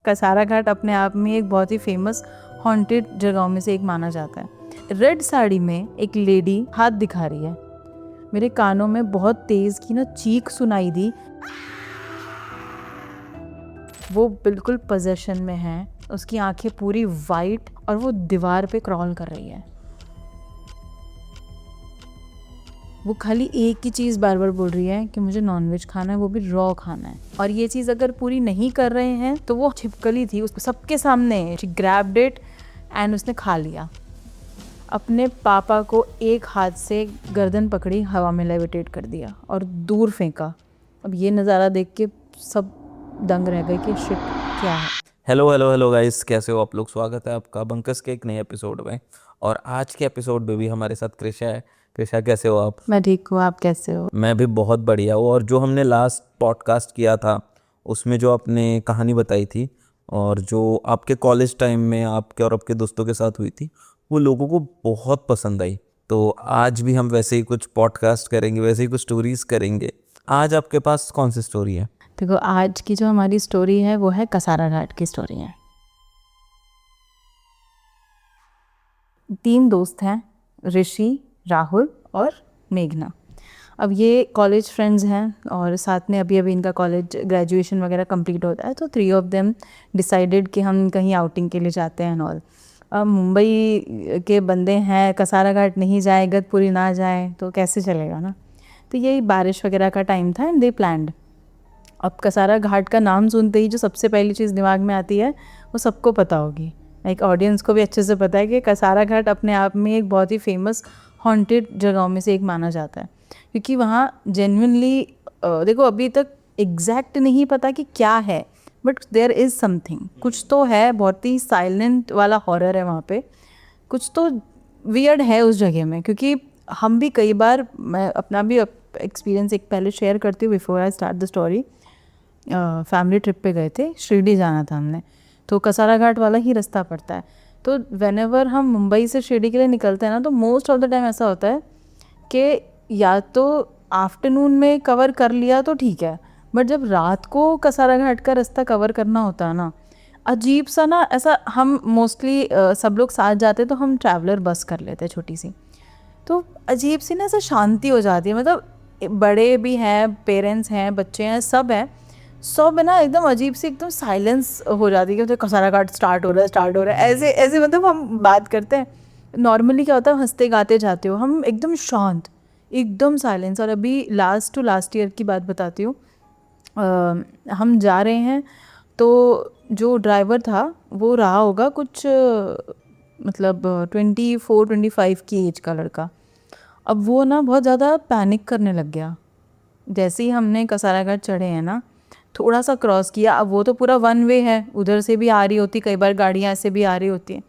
कसारा घाट अपने आप में एक बहुत ही फेमस हॉन्टेड जगहों में से एक माना जाता है। रेड साड़ी में एक लेडी हाथ दिखा रही है। मेरे कानों में बहुत तेज की ना चीख सुनाई दी। वो बिल्कुल पोजेशन में है, उसकी आंखें पूरी वाइट और वो दीवार पे क्रॉल कर रही है। वो खाली एक ही चीज़ बार बार बोल रही है कि मुझे नॉनवेज खाना है, वो भी रॉ खाना है। और ये चीज़ अगर पूरी नहीं कर रहे हैं तो वो छिपकली थी, उसको सबके सामने ग्रैब्ड इट एंड उसने खा लिया। अपने पापा को एक हाथ से गर्दन पकड़ी, हवा में लेविटेट कर दिया और दूर फेंका। अब ये नज़ारा देख के सब दंग रह गए कि शिट क्या है। हेलो गाइस, कैसे हो आप लोग। स्वागत है आपका बंकस के एक नए एपिसोड में। और आज के एपिसोड में भी हमारे साथ कृषा है। कृषा, कैसे हो आप? मैं ठीक हूँ, आप कैसे हो? मैं भी बहुत बढ़िया हूँ। और जो हमने लास्ट पॉडकास्ट किया था उसमें जो आपने कहानी बताई थी और जो आपके कॉलेज टाइम में आपके और आपके दोस्तों के साथ हुई थी, वो लोगों को बहुत पसंद आई। तो आज भी हम वैसे ही कुछ पॉडकास्ट करेंगे, वैसे ही कुछ स्टोरीज करेंगे। आज आपके पास कौन सी स्टोरी है? देखो, आज की जो हमारी स्टोरी है वो है कसारा घाट की स्टोरी है। 3 दोस्त हैं, ऋषि, राहुल और मेघना। अब ये कॉलेज फ्रेंड्स हैं और साथ में अभी इनका कॉलेज ग्रेजुएशन वगैरह कंप्लीट होता है। तो 3 ऑफ देम डिसाइडेड कि हम कहीं आउटिंग के लिए जाते हैं एंड ऑल। अब मुंबई के बंदे हैं, कसारा घाट नहीं जाए, इगतपुरी ना जाए तो कैसे चलेगा ना। तो यही बारिश वगैरह का टाइम था एंड दे प्लान्ड। अब कसारा घाट का नाम सुनते ही जो सबसे पहली चीज़ दिमाग में आती है वो सबको पता होगी, एक ऑडियंस को भी अच्छे से पता है कि कसारा घाट अपने आप में एक बहुत ही फेमस हॉन्टेड जगहों में से एक माना जाता है। क्योंकि वहाँ जेन्युइनली देखो, अभी तक एग्जैक्ट नहीं पता कि क्या है, बट देयर इज़ समथिंग, कुछ तो है। बहुत ही साइलेंट वाला हॉरर है वहाँ पे, कुछ तो वियर्ड है उस जगह में। क्योंकि हम भी कई बार, मैं अपना भी एक्सपीरियंस एक पहले शेयर करती हूँ before I start the story. Family trip पे गए थे, शिरडी जाना था हमने, तो कसारा घाट वाला ही रास्ता पड़ता है। तो व्हेनेवर हम मुंबई से शिरडी के लिए निकलते हैं ना, तो मोस्ट ऑफ द टाइम ऐसा होता है कि या तो आफ्टरनून में कवर कर लिया तो ठीक है, बट जब रात को कसारा घाट का रास्ता कवर करना होता है ना, अजीब सा ना, ऐसा हम मोस्टली सब लोग साथ जाते तो हम ट्रैवलर बस कर लेते हैं छोटी सी। तो अजीब सी ना ऐसा शांति हो जाती है, मतलब बड़े भी हैं, पेरेंट्स हैं, बच्चे हैं, सब हैं, सब है ना, एकदम अजीब सी एकदम साइलेंस हो जाती है कि कसारा घाट स्टार्ट हो रहा है ऐसे ऐसे। मतलब हम बात करते हैं नॉर्मली, क्या होता है, हंसते गाते जाते हो, हम एकदम शांत, एकदम साइलेंस। और अभी लास्ट टू लास्ट ईयर की बात बताती हूँ। हम जा रहे हैं तो जो ड्राइवर था वो रहा होगा कुछ मतलब 24-25 की एज का लड़का। अब वो ना बहुत ज़्यादा पैनिक करने लग गया जैसे ही हमने कसारा घाट चढ़े हैं ना, थोड़ा सा क्रॉस किया। अब वो तो पूरा वन वे है, उधर से भी आ रही होती, कई बार गाड़ियाँ ऐसे भी आ रही होती हैं।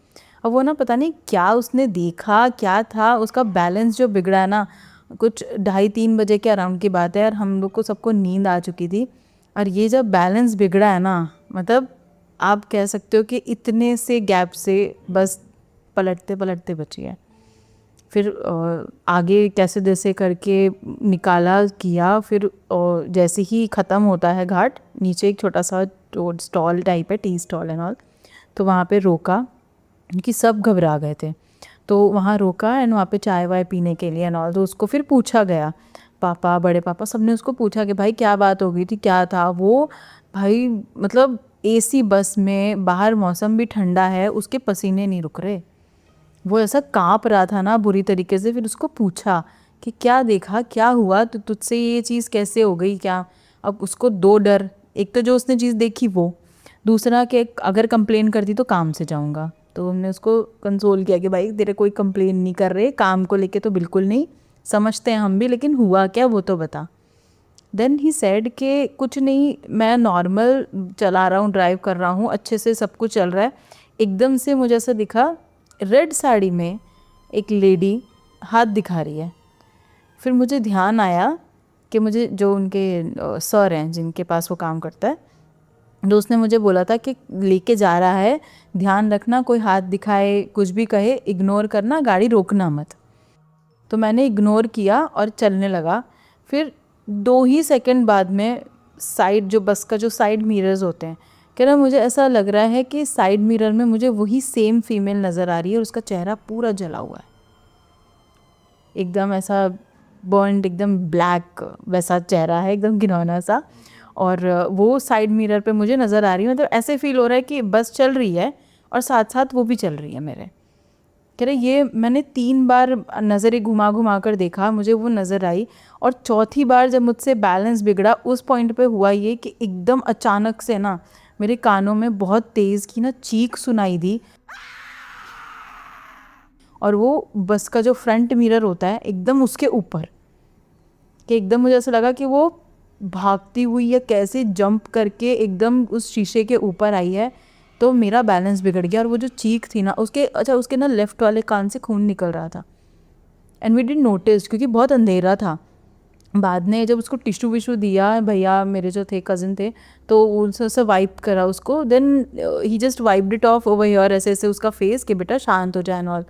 अब वो ना पता नहीं क्या उसने देखा, क्या था, उसका बैलेंस जो बिगड़ा है ना, कुछ 2:30-3 बजे के अराउंड की बात है, और हम लोग को सबको नींद आ चुकी थी। और ये जब बैलेंस बिगड़ा है ना, मतलब आप कह सकते हो कि इतने से गैप से बस पलटते पलटते बची है। फिर आगे कैसे जैसे करके निकाला किया। फिर जैसे ही ख़त्म होता है घाट, नीचे एक छोटा सा स्टॉल टाइप है, टी स्टॉल एंड ऑल, तो वहाँ पे रोका क्योंकि सब घबरा गए थे। तो वहाँ रोका एंड वहाँ पे चाय वाय पीने के लिए एंड ऑल। तो उसको फिर पूछा गया, पापा, बड़े पापा, सब ने उसको पूछा कि भाई क्या बात हो गई थी, क्या था वो। भाई मतलब एसी बस में, बाहर मौसम भी ठंडा है, उसके पसीने नहीं रुक रहे, वो ऐसा कांप रहा था ना बुरी तरीके से। फिर उसको पूछा कि क्या देखा, क्या हुआ, तो तुझसे ये चीज़ कैसे हो गई, क्या। अब उसको 2 डर, एक तो जो उसने चीज़ देखी वो, दूसरा कि अगर कंप्लेन करती तो काम से जाऊंगा। तो हमने उसको कंसोल किया कि भाई तेरे कोई कंप्लेन नहीं कर रहे, काम को लेके तो बिल्कुल नहीं, समझते हैं हम भी, लेकिन हुआ क्या वो तो बता। देन ही सेड कि कुछ नहीं, मैं नॉर्मल चला रहा हूँ, ड्राइव कर रहा हूँ, अच्छे से सब कुछ चल रहा है। एकदम से मुझे ऐसा दिखा, रेड साड़ी में एक लेडी हाथ दिखा रही है। फिर मुझे ध्यान आया कि मुझे जो उनके सर हैं जिनके पास वो काम करता है, तो उसने मुझे बोला था कि लेके जा रहा है, ध्यान रखना, कोई हाथ दिखाए, कुछ भी कहे, इग्नोर करना, गाड़ी रोकना मत। तो मैंने इग्नोर किया और चलने लगा। फिर 2 ही सेकंड बाद में साइड, जो बस का जो साइड मिरर्स होते हैं, कह रहा मुझे ऐसा लग रहा है कि साइड मिरर में मुझे वही सेम फीमेल नज़र आ रही है और उसका चेहरा पूरा जला हुआ है, एकदम ऐसा बर्न्ड, एकदम ब्लैक वैसा चेहरा है, एकदम घिनौना सा। और वो साइड मिरर पे मुझे नज़र आ रही है, मतलब ऐसे फील हो रहा है कि बस चल रही है और साथ साथ वो भी चल रही है मेरे। कह रहे ये मैंने 3 बार नज़रें घुमा घुमा कर देखा, मुझे वो नज़र आई। और चौथी बार जब मुझसे बैलेंस बिगड़ा उस पॉइंट पे हुआ ये कि एकदम अचानक से ना मेरे कानों में बहुत तेज़ की ना चीख सुनाई दी, और वो बस का जो फ्रंट मिरर होता है एकदम उसके ऊपर, कि एकदम मुझे ऐसा लगा कि वो भागती हुई या कैसे जंप करके एकदम उस शीशे के ऊपर आई है। तो मेरा बैलेंस बिगड़ गया और वो जो चीख थी ना उसके ना लेफ़्ट वाले कान से खून निकल रहा था, एंड वी डिडंट नोटिस क्योंकि बहुत अंधेरा था। बाद में जब उसको टिश्यू विशू दिया, भैया मेरे जो थे कज़न थे, तो उनसे वाइप करा उसको, then he just wiped it off over here, ऐसे ऐसे उसका फेस कि बेटा शांत हो जाए and all.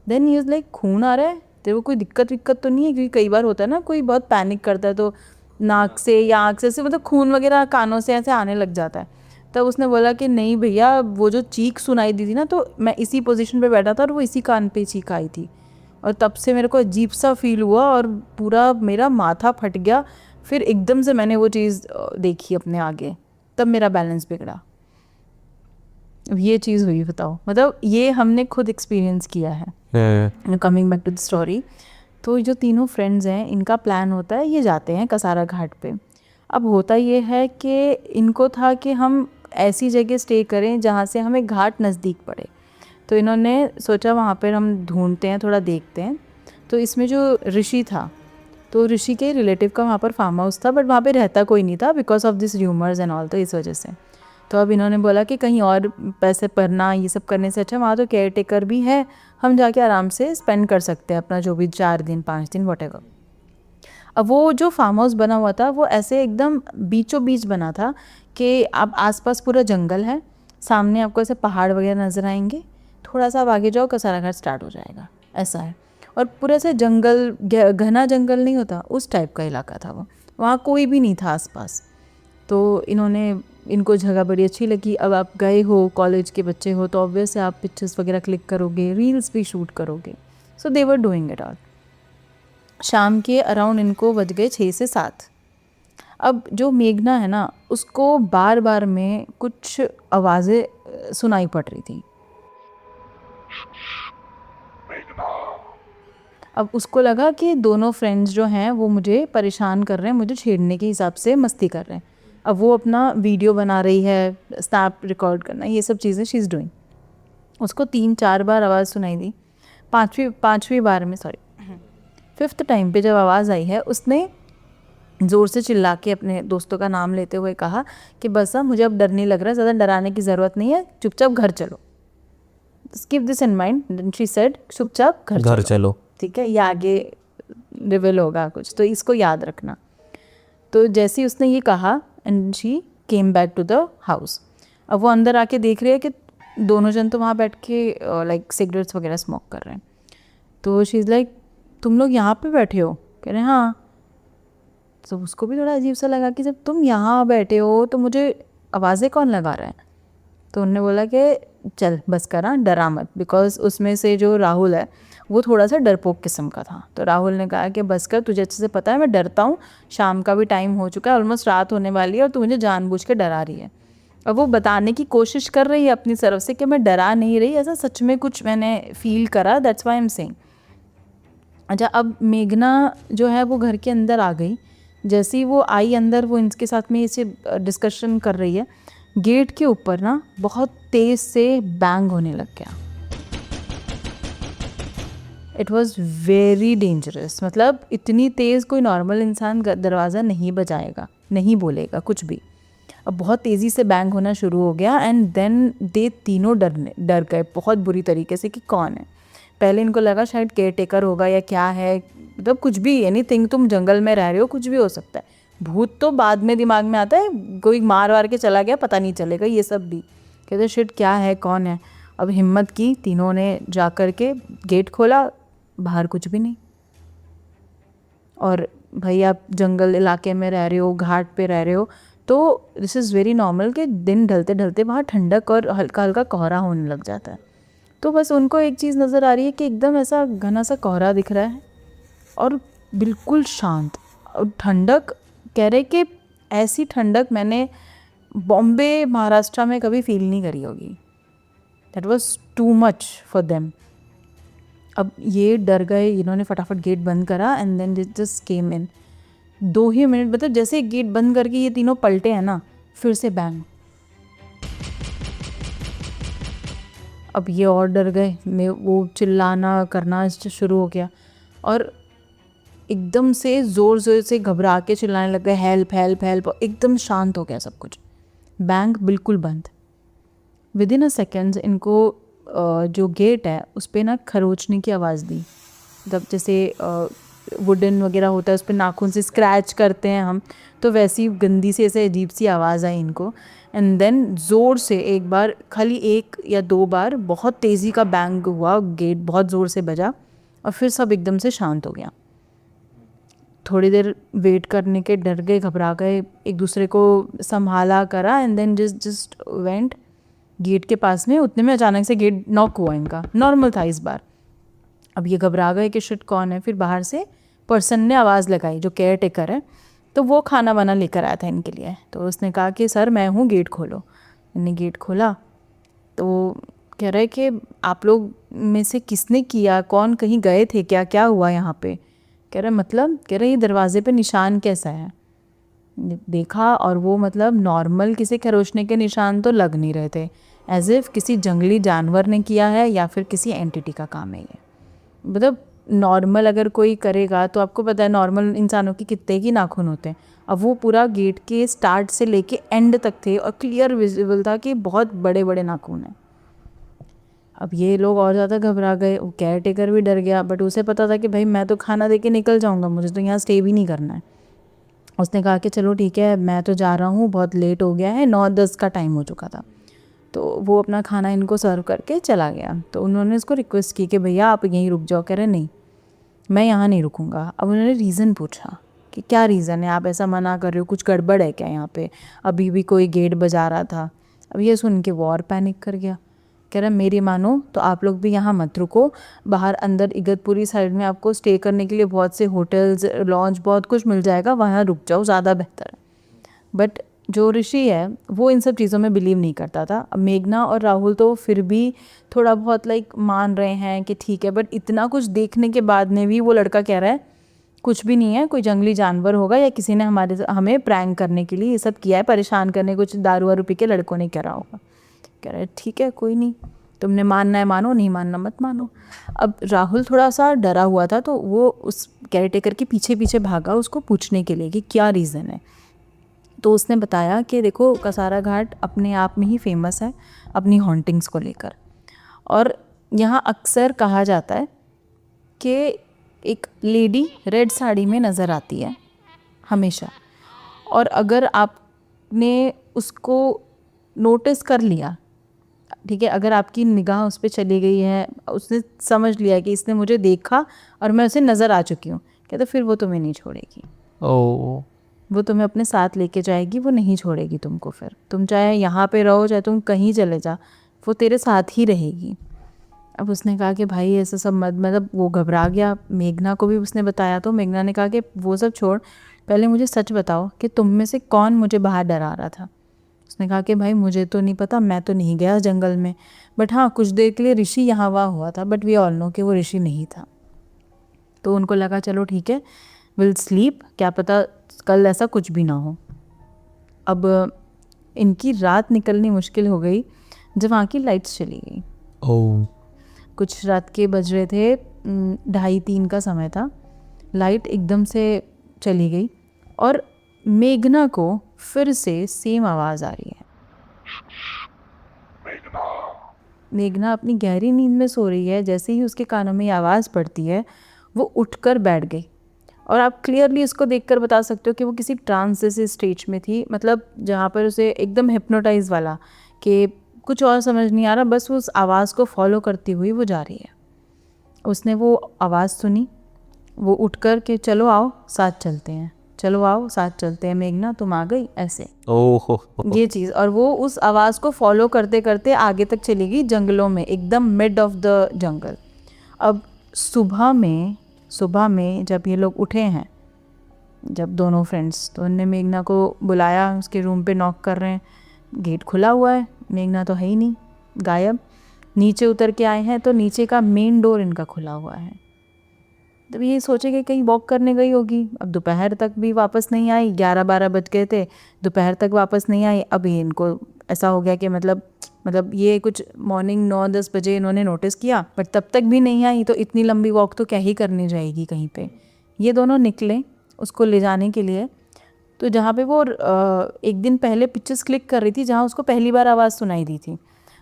Then he is like खून आ रहा है, तेरे को कोई दिक्कत विक्कत तो नहीं है? क्योंकि कई बार होता है ना कोई बहुत पैनिक करता है तो नाक से या आँख से मतलब खून वगैरह कानों से ऐसे आने लग जाता है। तब उसने बोला कि नहीं भैया, वो जो चीख सुनाई दी थी ना, तो मैं इसी पोजीशन पे बैठा था और वो इसी कान पे चीख आई थी, और तब से मेरे को अजीब सा फील हुआ और पूरा मेरा माथा फट गया। फिर एकदम से मैंने वो चीज़ देखी अपने आगे, तब मेरा बैलेंस बिगड़ा। अब ये चीज़ हुई, बताओ, मतलब ये हमने खुद एक्सपीरियंस किया है। Coming back to the story, तो जो तीनों फ्रेंड्स हैं इनका प्लान होता है ये जाते हैं कसारा घाट पे। अब होता ये है कि इनको था कि हम ऐसी जगह स्टे करें जहाँ से हमें घाट नज़दीक पड़े, तो इन्होंने सोचा वहाँ पर हम ढूंढते हैं, थोड़ा देखते हैं। तो इसमें जो ऋषि था, तो ऋषि के रिलेटिव का वहाँ पर फार्म हाउस था, बट वहाँ पे रहता कोई नहीं था because of this rumours and all, तो इस वजह से। तो अब इन्होंने बोला कि कहीं और पैसे भरना ये सब करने से अच्छा वहाँ तो केयर टेकर भी है, हम जाके आराम से स्पेंड कर सकते हैं अपना जो भी 4 दिन 5 दिन व्हाटएवर। अब वो जो फार्म हाउस बना हुआ था वो ऐसे एकदम बीचों बीच बना था कि अब आसपास पूरा जंगल है, सामने आपको ऐसे पहाड़ वगैरह नज़र आएंगे, थोड़ा सा आगे जाओ कसारा घाट स्टार्ट हो जाएगा, ऐसा है। और पूरा से जंगल, घना जंगल नहीं होता उस टाइप का इलाका था वो, वहाँ कोई भी नहीं था आसपास। तो इनको जगह बड़ी अच्छी लगी। अब आप गए हो, कॉलेज के बच्चे हो, तो ऑब्वियस है आप पिक्चर्स वगैरह क्लिक करोगे, रील्स भी शूट करोगे। सो दे वर डूइंग इट ऑल। शाम के अराउंड इनको बज गए 6 से 7। अब जो मेघना है ना, उसको बार बार में कुछ आवाज़ें सुनाई पड़ रही थी। अब उसको लगा कि दोनों फ्रेंड्स जो हैं वो मुझे परेशान कर रहे हैं, मुझे छेड़ने के हिसाब से मस्ती कर रहे हैं। अब वो अपना वीडियो बना रही है, स्नैप रिकॉर्ड करना, ये सब चीज़ें शी इज़ डूइंग। उसको 3-4 बार आवाज़ सुनाई दी। पाँचवीं बार में, सॉरी 5th टाइम पे जब आवाज़ आई है, उसने ज़ोर से चिल्ला के अपने दोस्तों का नाम लेते हुए कहा कि बस अब मुझे अब डर नहीं लग रहा, ज़्यादा डराने की ज़रूरत नहीं है, चुपचाप घर चलो। Keep this in mind, she said चुपचाप घर चलो। ठीक है, ये आगे रिवील होगा कुछ, तो इसको याद रखना। तो जैसे ही उसने ये कहा, and she came back to the house. अब वो अंदर आके देख रही है कि दोनों जन तो वहाँ बैठ के लाइक सिगरेट्स वगैरह स्मोक कर रहे हैं। तो शी इज़ लाइक, तुम लोग यहाँ पे बैठे हो? कह रहे हैं हाँ। तो उसको भी थोड़ा अजीब सा लगा कि जब तुम यहाँ बैठे हो तो मुझे आवाज़ें कौन लगा रहा है? तो उन्होंने बोला कि चल बस करा, डरा मत, बिकॉज उसमें से जो राहुल है वो थोड़ा सा डरपोक किस्म का था। तो राहुल ने कहा कि बस कर, तुझे अच्छे से पता है मैं डरता हूँ, शाम का भी टाइम हो चुका है, ऑलमोस्ट रात होने वाली है और तू मुझे जानबूझ के डरा रही है। अब वो बताने की कोशिश कर रही है अपनी तरफ से कि मैं डरा नहीं रही, ऐसा सच में कुछ मैंने फील करा, that's why I am saying. अच्छा, अब मेघना जो है वो घर के अंदर आ गई। जैसे ही वो आई अंदर, वो इनके साथ में इसे डिस्कशन कर रही है, गेट के ऊपर ना बहुत तेज़ से बैंग होने लग गया। इट वॉज़ वेरी डेंजरस, मतलब इतनी तेज़ कोई नॉर्मल इंसान दरवाज़ा नहीं बजाएगा, नहीं बोलेगा कुछ भी। अब बहुत तेज़ी से बैंग होना शुरू हो गया, एंड देन दे तीनों डर गए बहुत बुरी तरीके से कि कौन है। पहले इनको लगा शायद केयर टेकर होगा या क्या है, मतलब कुछ भी, एनीथिंग, तुम जंगल में रह रहे हो, कुछ भी हो सकता है। भूत तो बाद में दिमाग में आता है, कोई मार वार के चला गया पता नहीं चलेगा, ये सब भी कहते शिट क्या है, कौन है। अब हिम्मत की तीनों ने जा कर के गेट खोला, बाहर कुछ भी नहीं। और भाई आप जंगल इलाके में रह रहे हो, घाट पे रह रहे हो, तो दिस इज़ वेरी नॉर्मल कि दिन ढलते ढलते वहाँ ठंडक और हल्का हल्का कोहरा होने लग जाता है। तो बस उनको एक चीज़ नज़र आ रही है कि एकदम ऐसा घना सा कोहरा दिख रहा है और बिल्कुल शांत और ठंडक, कह रहे कि ऐसी ठंडक मैंने बॉम्बे महाराष्ट्र में कभी फील नहीं करी होगी। That was too much for them. अब ये डर गए, इन्होंने फटाफट गेट बंद करा and then just came in. 2 ही मिनट, मतलब जैसे गेट बंद करके ये तीनों पलटे हैं ना, फिर से बैंग। अब ये और डर गए, मैं वो चिल्लाना करना शुरू हो गया और एकदम से ज़ोर ज़ोर से घबरा के चिल्लाने लग गए, हेल्प हेल्प हेल्प। एकदम शांत हो गया सब कुछ, बैंक बिल्कुल बंद। विद इन अ सेकेंड्स इनको जो गेट है उस पर ना खरोचने की आवाज़ दी, मतलब जैसे वुडन वगैरह होता है उस पर नाखून से स्क्रैच करते हैं हम, तो वैसी गंदी सी ऐसे अजीब सी आवाज़ आई इनको। एंड देन ज़ोर से एक बार, खाली 1 या 2 बार बहुत तेज़ी का बैंग हुआ, गेट बहुत ज़ोर से बजा और फिर सब एकदम से शांत हो गया। थोड़ी देर वेट करने के डर गए, घबरा गए, एक दूसरे को संभाला करा and then just went gate के पास में। उतने में अचानक से गेट नॉक हुआ इनका, नॉर्मल था इस बार। अब ये घबरा गए कि शिट कौन है। फिर बाहर से पर्सन ने आवाज़ लगाई, जो केयर टेकर है, तो वो खाना वाना लेकर आया था इनके लिए। तो उसने कहा कि सर मैं हूँ, गेट खोलो। इन्हें गेट खोला तो कह रहे कि आप लोग में से किसने किया, कौन कहीं गए थे क्या, क्या हुआ यहाँ पे? कह रहे मतलब, कह रहे ये दरवाजे पे निशान कैसा है? देखा और वो मतलब नॉर्मल किसी खरोचने के निशान तो लग नहीं रहे थे, एज इफ किसी जंगली जानवर ने किया है या फिर किसी एंटिटी का काम है ये। मतलब नॉर्मल अगर कोई करेगा तो आपको पता है नॉर्मल इंसानों की कितने ही नाखून होते हैं। अब वो पूरा गेट के स्टार्ट से लेके एंड तक थे और क्लियर विजिबल था कि बहुत बड़े बड़े नाखून हैं। अब ये लोग और ज़्यादा घबरा गए, वो केयर टेकर भी डर गया, बट उसे पता था कि भाई मैं तो खाना दे के निकल जाऊँगा, मुझे तो यहाँ स्टे भी नहीं करना है। उसने कहा कि चलो ठीक है, मैं तो जा रहा हूँ, बहुत लेट हो गया है, 9-10 का टाइम हो चुका था। तो वो अपना खाना इनको सर्व करके चला गया। तो उन्होंने इसको रिक्वेस्ट की कि भैया आप यहीं रुक जाओ। कह रहे नहीं, मैं यहाँ नहीं रुकूंगा। अब उन्होंने रीज़न पूछा कि क्या रीज़न है, आप ऐसा मना कर रहे हो, कुछ गड़बड़ है क्या यहाँ पे? अभी भी कोई गेट बजा रहा था। अब ये सुन के वो और पैनिक कर गया। कह रहा मेरी मानो तो आप लोग भी यहाँ मत रुको, बाहर अंदर इगतपुरी साइड में आपको स्टे करने के लिए बहुत से होटल्स, लॉन्च, बहुत कुछ मिल जाएगा, वहाँ रुक जाओ, ज़्यादा बेहतर है। बट जो ऋषि है वो इन सब चीज़ों में बिलीव नहीं करता था। अब मेघना और राहुल तो फिर भी थोड़ा बहुत लाइक मान रहे हैं कि ठीक है, बट इतना कुछ देखने के बाद में भी वो लड़का कह रहा है कुछ भी नहीं है, कोई जंगली जानवर होगा या किसी ने हमें प्रैंक करने के लिए ये सब किया है, परेशान करने, कुछ दारू वारू पी के लड़कों ने करा होगा। कह रहे ठीक है कोई नहीं, तुमने मानना है मानो, नहीं मानना मत मानो। अब राहुल थोड़ा सा डरा हुआ था तो वो उस केयरटेकर के पीछे पीछे भागा उसको पूछने के लिए कि क्या रीज़न है। तो उसने बताया कि देखो कसारा घाट अपने आप में ही फेमस है अपनी हॉन्टिंग्स को लेकर, और यहाँ अक्सर कहा जाता है कि एक लेडी रेड साड़ी में नज़र आती है हमेशा, और अगर आपने उसको नोटिस कर लिया, ठीक है, अगर आपकी निगाह उस पर चली गई है, उसने समझ लिया कि इसने मुझे देखा और मैं उसे नज़र आ चुकी हूँ, कहते फिर वो तुम्हें नहीं छोड़ेगी। ओ, वो तुम्हें अपने साथ लेके जाएगी, वो नहीं छोड़ेगी तुमको। फिर तुम चाहे यहाँ पे रहो चाहे तुम कहीं चले जा, वो तेरे साथ ही रहेगी। अब उसने कहा कि भाई ऐसा सब मत, मतलब वो घबरा गया। मेघना को भी उसने बताया तो मेघना ने कहा कि वो सब छोड़, पहले मुझे सच बताओ कि तुम में से कौन मुझे बाहर डरा रहा था। उसने कहा कि भाई मुझे तो नहीं पता, मैं तो नहीं गया जंगल में, बट हाँ कुछ देर के लिए ऋषि यहाँ वहाँ हुआ था, बट वी ऑल नो कि वो ऋषि नहीं था। तो उनको लगा चलो ठीक है, विल स्लीप, क्या पता कल ऐसा कुछ भी ना हो। अब इनकी रात निकलनी मुश्किल हो गई जब वहाँ की लाइट्स चली गई। ओ, कुछ रात के बज रहे थे 2:30-3 का समय था, लाइट एकदम से चली गई और मेघना को फिर से सेम आवाज़ आ रही है। मेघना अपनी गहरी नींद में सो रही है, जैसे ही उसके कानों में ये आवाज़ पड़ती है वो उठकर बैठ गई, और आप क्लियरली इसको देखकर बता सकते हो कि वो किसी ट्रांस जैसे स्टेज में थी, मतलब जहाँ पर उसे एकदम हिप्नोटाइज वाला, कि कुछ और समझ नहीं आ रहा, बस उस आवाज़ को फॉलो करती हुई वो जा रही है। उसने वो आवाज़ सुनी, वो उठकर के चलो आओ साथ चलते हैं, चलो आओ साथ चलते हैं मेघना, तुम आ गई, ऐसे ओहो। ये चीज़। और वो उस आवाज़ को फॉलो करते करते आगे तक चली गई जंगलों में, एकदम मिड ऑफ द जंगल। अब सुबह में जब ये लोग उठे हैं, जब दोनों फ्रेंड्स, तो उनने मेघना को बुलाया, उसके रूम पे नॉक कर रहे हैं, गेट खुला हुआ है, मेघना तो है ही नहीं, गायब। नीचे उतर के आए हैं तो नीचे का मेन डोर इनका खुला हुआ है। तब ये सोचे कि कहीं वॉक करने गई होगी। अब दोपहर तक भी वापस नहीं आई, 11-12 बज गए थे, दोपहर तक वापस नहीं आई। अब ये इनको ऐसा हो गया कि मतलब ये कुछ मॉर्निंग 9-10 बजे इन्होंने नोटिस किया, बट तब तक भी नहीं आई, तो इतनी लंबी वॉक तो क्या ही करने जाएगी कहीं पे। ये दोनों निकले उसको ले जाने के लिए। तो जहाँ पे वो एक दिन पहले पिक्चर्स क्लिक कर रही थी, जहाँ उसको पहली बार आवाज़ सुनाई दी थी,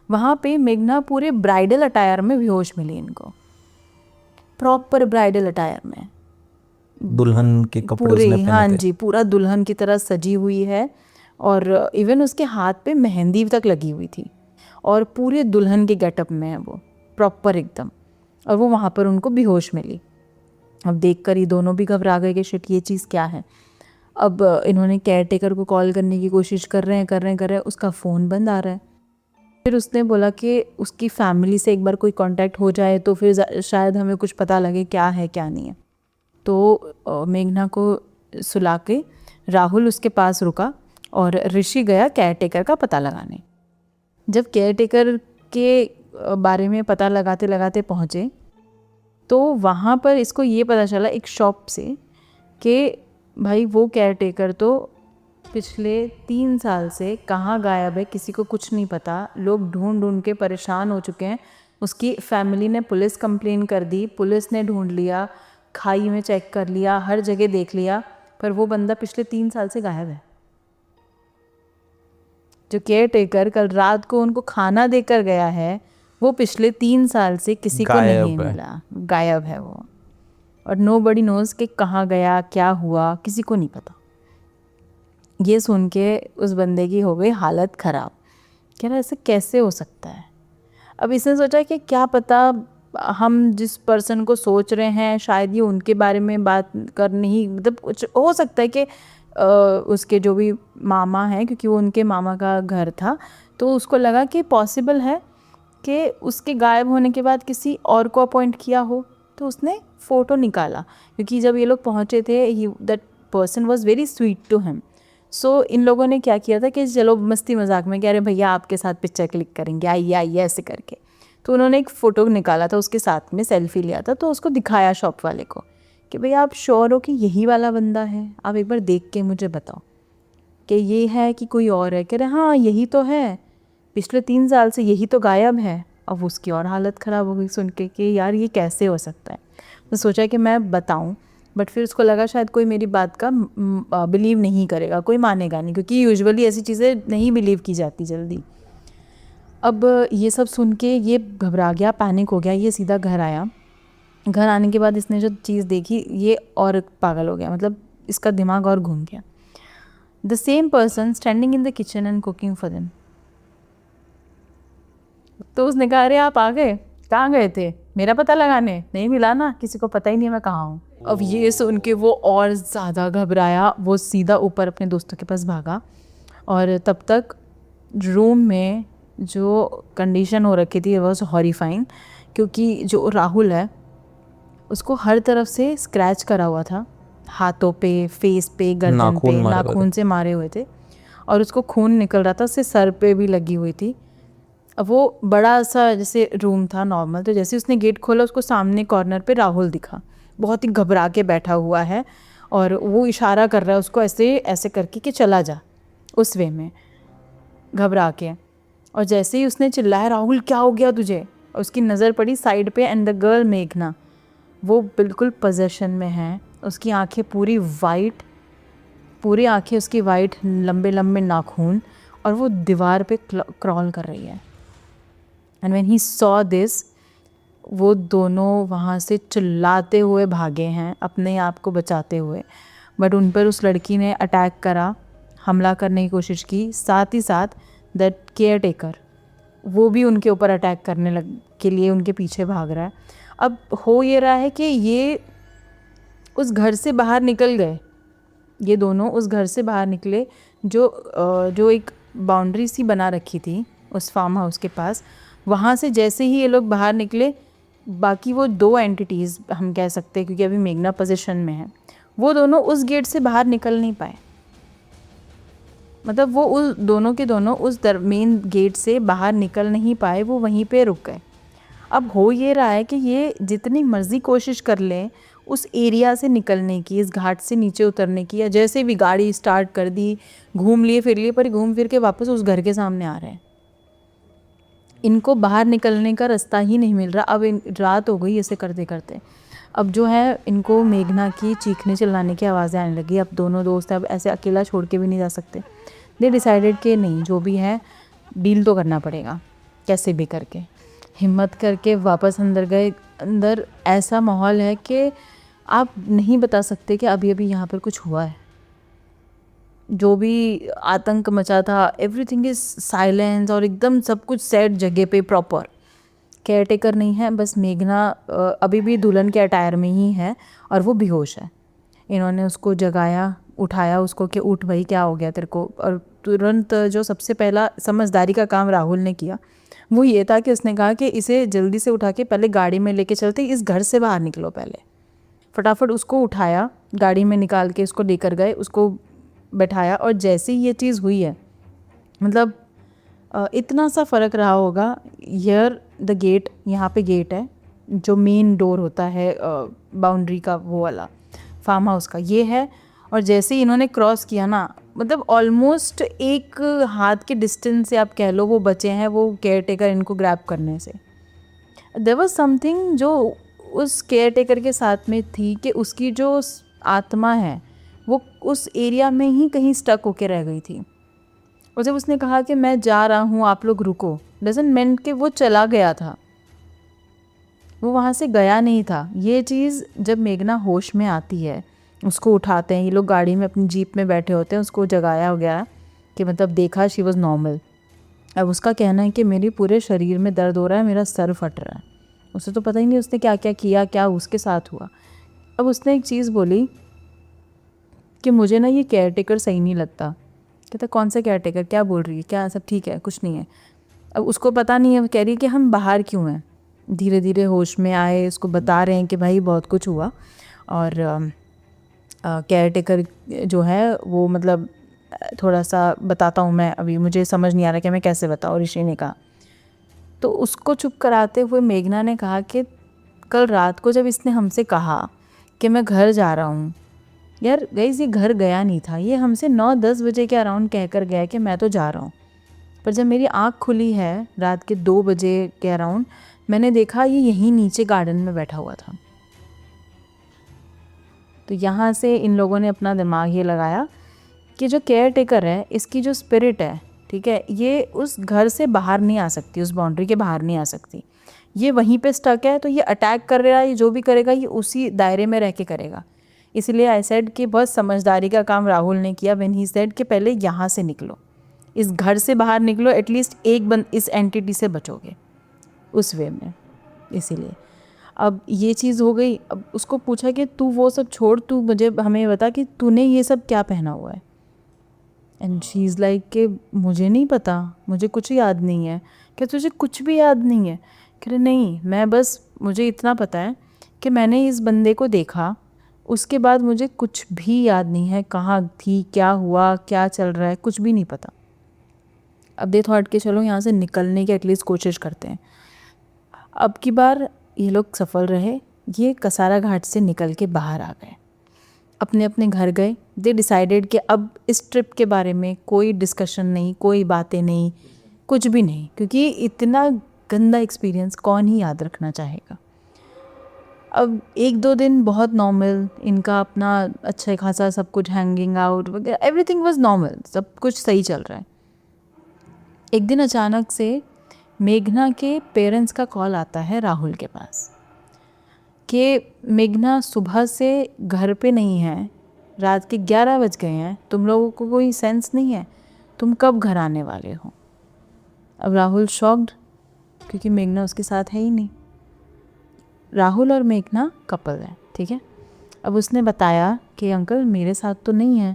वहाँ पे मेघना पूरे ब्राइडल अटायर में बेहोश मिली इनको, प्रॉपर ब्राइडल अटायर में, दुल्हन के कपड़े पूरे, उसने हाँ पहने थे। जी, पूरा दुल्हन की तरह सजी हुई है। और इवन उसके हाथ पे मेहंदी तक लगी हुई थी, और पूरे दुल्हन के गेटअप में है वो, प्रॉपर एकदम। और वो वहाँ पर उनको बेहोश मिली। अब देखकर ये दोनों भी घबरा गए कि शिट, ये चीज़ क्या है। अब इन्होंने केयर टेकर को कॉल करने की कोशिश कर रहे हैं, उसका फ़ोन बंद आ रहा है। फिर उसने बोला कि उसकी फैमिली से एक बार कोई कांटेक्ट हो जाए तो फिर शायद हमें कुछ पता लगे क्या है क्या नहीं है। तो मेघना को सुला के राहुल उसके पास रुका और ऋषि गया केयर टेकर का पता लगाने। जब केयर टेकर के बारे में पता लगाते लगाते पहुँचे, तो वहाँ पर इसको ये पता चला एक शॉप से कि भाई वो केयर टेकर तो पिछले 3 साल से कहाँ गायब है, किसी को कुछ नहीं पता, लोग ढूंढ ढूंढ के परेशान हो चुके हैं। उसकी फैमिली ने पुलिस कंप्लेन कर दी, पुलिस ने ढूंढ लिया, खाई में चेक कर लिया, हर जगह देख लिया, पर वो बंदा पिछले 3 साल से गायब है। जो केयर टेकर कल रात को उनको खाना देकर गया है, वो पिछले 3 साल से किसी को नहीं गायब है। मिला, गायब है वो। और नोबडी नोज कि कहाँ गया, क्या हुआ, किसी को नहीं पता। ये सुन के उस बंदे की हो गई हालत ख़राब, कह रहा ऐसे कैसे हो सकता है। अब इसने सोचा कि क्या पता हम जिस पर्सन को सोच रहे हैं शायद ये उनके बारे में बात करनी ही, मतलब कुछ हो सकता है कि उसके जो भी मामा हैं, क्योंकि वो उनके मामा का घर था, तो उसको लगा कि पॉसिबल है कि उसके गायब होने के बाद किसी और को अपॉइंट किया हो। तो उसने फ़ोटो निकाला, क्योंकि जब ये लोग पहुँचे थे, that person was very sweet to him. So इन लोगों ने क्या किया था कि चलो मस्ती मजाक में कह रहे भैया आपके साथ पिक्चर क्लिक करेंगे, आइए आइए ऐसे करके। तो उन्होंने एक फ़ोटो निकाला था, उसके साथ में सेल्फी लिया था, तो उसको दिखाया शॉप वाले को कि भैया आप श्योर हो कि यही वाला बंदा है, आप एक बार देख के मुझे बताओ कि ये है कि कोई और है। कह रहे हाँ यही तो है, पिछले 3 साल से यही तो गायब है। अब उसकी और हालत ख़राब हो गई सुन के कि यार ये कैसे हो सकता है। तो सोचा कि मैं बताऊं, बट फिर उसको लगा शायद कोई मेरी बात का बिलीव नहीं करेगा, कोई मानेगा नहीं, क्योंकि यूजुअली ऐसी चीज़ें नहीं बिलीव की जाती जल्दी। अब ये सब सुन के ये घबरा गया, पैनिक हो गया, ये सीधा घर आया। घर आने के बाद इसने जो चीज़ देखी ये और पागल हो गया, मतलब इसका दिमाग और घूम गया। The same person standing in the kitchen and cooking for them. तो उसने कहा अरे आप आ गए, कहाँ गए थे, मेरा पता लगाने, नहीं मिला ना, किसी को पता ही नहीं मैं कहाँ हूँ। अब ये सुन के वो और ज़्यादा घबराया, वो सीधा ऊपर अपने दोस्तों के पास भागा। और तब तक रूम में जो कंडीशन हो रखी थी वॉज हॉरिफाइंग, क्योंकि जो राहुल है उसको हर तरफ से स्क्रैच करा हुआ था, हाथों पे, फेस पे, गर्दन पे नाखून से मारे हुए थे, और उसको खून निकल रहा था, उससे सर पे भी लगी हुई थी। अब वो बड़ा सा जैसे रूम था नॉर्मल, तो जैसे उसने गेट खोला उसको सामने कॉर्नर पे राहुल दिखा, बहुत ही घबरा के बैठा हुआ है, और वो इशारा कर रहा है उसको ऐसे ऐसे करके कि चला जा, उस वे में घबरा के। और जैसे ही उसने चिल्लाया राहुल क्या हो गया तुझे, और उसकी नज़र पड़ी साइड पे, एंड द गर्ल मेघना वो बिल्कुल पोजेशन में है, उसकी आंखें पूरी वाइट, पूरी आंखें उसकी वाइट, लंबे लंबे नाखून, और वो दीवार पे क्रॉल कर रही है। And when he saw this, वो दोनों वहाँ से चिल्लाते हुए भागे हैं अपने आप को बचाते हुए, बट उन पर उस लड़की ने अटैक करा, हमला करने की कोशिश की। साथ ही साथ दैट केयर टेकर वो भी उनके ऊपर अटैक करने के लिए उनके पीछे भाग रहा है। अब हो ये रहा है कि ये उस घर से बाहर निकल गए, ये दोनों उस घर से बाहर निकले जो एक बाउंड्री सी बना रखी थी उस फार्म हाउस के पास। वहाँ से जैसे ही ये लोग बाहर निकले, बाकी वो 2 एंटिटीज़ हम कह सकते हैं क्योंकि अभी मेघना पोजीशन में है, वो दोनों उस गेट से बाहर निकल नहीं पाए। मतलब वो उस दोनों के दोनों उस मेन गेट से बाहर निकल नहीं पाए, वो वहीं पे रुक गए। अब हो ये रहा है कि ये जितनी मर्ज़ी कोशिश कर लें उस एरिया से निकलने की, इस घाट से नीचे उतरने की, या जैसे भी गाड़ी स्टार्ट कर दी, घूम लिए फिर लिए, पर घूम फिर के वापस उस घर के सामने आ रहे हैं। इनको बाहर निकलने का रास्ता ही नहीं मिल रहा। अब रात हो गई ऐसे करते करते। अब जो है इनको मेघना की चीखने चिल्लाने की आवाज़ें आने लगी। अब दोनों दोस्त अब ऐसे अकेला छोड़ के भी नहीं जा सकते। दे डिसाइडेड कि नहीं, जो भी है डील तो करना पड़ेगा कैसे भी करके। हिम्मत करके वापस अंदर गए। अंदर ऐसा माहौल है कि आप नहीं बता सकते कि अभी अभी यहाँ पर कुछ हुआ है। जो भी आतंक मचा था, एवरीथिंग इज़ साइलेंस और एकदम सब कुछ सेट जगह पे प्रॉपर। केयर टेकर नहीं है, बस मेघना अभी भी दुल्हन के अटायर में ही है और वो बेहोश है। इन्होंने उसको जगाया, उठाया उसको कि उठ भाई, क्या हो गया तेरे को। और तुरंत जो सबसे पहला समझदारी का काम राहुल ने किया वो ये था कि उसने कहा कि इसे जल्दी से उठा के पहले गाड़ी में लेके चलते, इस घर से बाहर निकलो। पहले फटाफट उसको उठाया, गाड़ी में निकाल के उसको लेकर गए, उसको बैठाया। और जैसे ही ये चीज़ हुई है, मतलब इतना सा फ़र्क रहा होगा। हियर द गेट, यहाँ पे गेट है जो मेन डोर होता है बाउंड्री का, वो वाला फार्म हाउस का ये है। और जैसे ही इन्होंने क्रॉस किया ना, मतलब ऑलमोस्ट एक हाथ के डिस्टेंस से आप कह लो वो बचे हैं वो केयर टेकर इनको ग्रैब करने से। देयर वाज समथिंग जो उस केयर टेकर के साथ में थी कि उसकी जो आत्मा है वो उस एरिया में ही कहीं स्टक होके रह गई थी। और जब उसने कहा कि मैं जा रहा हूँ, आप लोग रुको, डजंट मीन कि वो चला गया था, वो वहाँ से गया नहीं था। ये चीज़ जब मेघना होश में आती है, उसको उठाते हैं, ये लोग गाड़ी में अपनी जीप में बैठे होते हैं, उसको जगाया हो गया कि मतलब देखा शी वॉज़ नॉर्मल। अब उसका कहना है कि मेरे पूरे शरीर में दर्द हो रहा है, मेरा सर फट रहा है। उसे तो पता ही नहीं उसने क्या क्या किया, क्या उसके साथ हुआ। अब उसने एक चीज़ बोली कि मुझे ना ये केयर टेकर सही नहीं लगता। कहता कौन सा केयर टेकर, क्या बोल रही है, क्या सब ठीक है, कुछ नहीं है। अब उसको पता नहीं है, वो कह रही है कि हम बाहर क्यों हैं। धीरे धीरे होश में आए, उसको बता रहे हैं कि भाई बहुत कुछ हुआ। और केयर टेकर जो है वो मतलब थोड़ा सा बताता हूँ मैं, अभी मुझे समझ नहीं आ रहा कि मैं कैसे बताऊँ, ऋषि ने कहा। तो उसको चुप कराते हुए मेघना ने कहा कि कल रात को जब इसने हमसे कहा कि मैं घर जा रहा हूँ, यार गाइस ये घर गया नहीं था, ये हमसे 9-10 बजे के अराउंड कह कर गया कि मैं तो जा रहा हूँ। पर जब मेरी आँख खुली है रात के 2 बजे के अराउंड, मैंने देखा ये यहीं नीचे गार्डन में बैठा हुआ था। तो यहाँ से इन लोगों ने अपना दिमाग ये लगाया कि जो केयर टेकर है, इसकी जो स्पिरिट है, ठीक है, ये उस घर से बाहर नहीं आ सकती, उस बाउंड्री के बाहर नहीं आ सकती। ये वहीं पे स्टक है, तो ये अटैक कर रहा है, ये जो भी करेगा ये उसी दायरे में रह के करेगा। इसलिए आई सेड कि बहुत समझदारी का काम राहुल ने किया व्हेन ही सेड कि पहले यहाँ से निकलो, इस घर से बाहर निकलो, एटलीस्ट एक इस एंटिटी से बचोगे उस वे में। इसीलिए अब ये चीज़ हो गई। अब उसको पूछा कि तू वो सब छोड़, तू मुझे हमें बता कि तूने ये सब क्या पहना हुआ है। एंड शी इज़ लाइक कि मुझे नहीं पता, मुझे कुछ याद नहीं है। क्या तुझे कुछ भी याद नहीं है? कह रहे नहीं, मैं बस मुझे इतना पता है कि मैंने इस बंदे को देखा, उसके बाद मुझे कुछ भी याद नहीं है, कहाँ थी, क्या हुआ, क्या चल रहा है, कुछ भी नहीं पता। अब दे थॉट के चलो यहाँ से निकलने की एटलीस्ट कोशिश करते हैं। अब की बार ये लोग सफल रहे, ये कसारा घाट से निकल के बाहर आ गए, अपने अपने घर गए। दे डिसाइडेड कि अब इस ट्रिप के बारे में कोई डिस्कशन नहीं, कोई बातें नहीं, कुछ भी नहीं, क्योंकि इतना गंदा एक्सपीरियंस कौन ही याद रखना चाहेगा। अब 1-2 दिन बहुत नॉर्मल, इनका अपना अच्छा खासा सब कुछ हैंगिंग आउट वगैरह, एवरीथिंग वाज नॉर्मल, सब कुछ सही चल रहा है। एक दिन अचानक से मेघना के पेरेंट्स का कॉल आता है राहुल के पास कि मेघना सुबह से घर पे नहीं है, रात के 11 बज गए हैं, तुम लोगों को कोई सेंस नहीं है, तुम कब घर आने वाले हो। अब राहुल शॉक्ड, क्योंकि मेघना उसके साथ है ही नहीं। राहुल और मेघना कपल है, ठीक है। अब उसने बताया कि अंकल मेरे साथ तो नहीं है।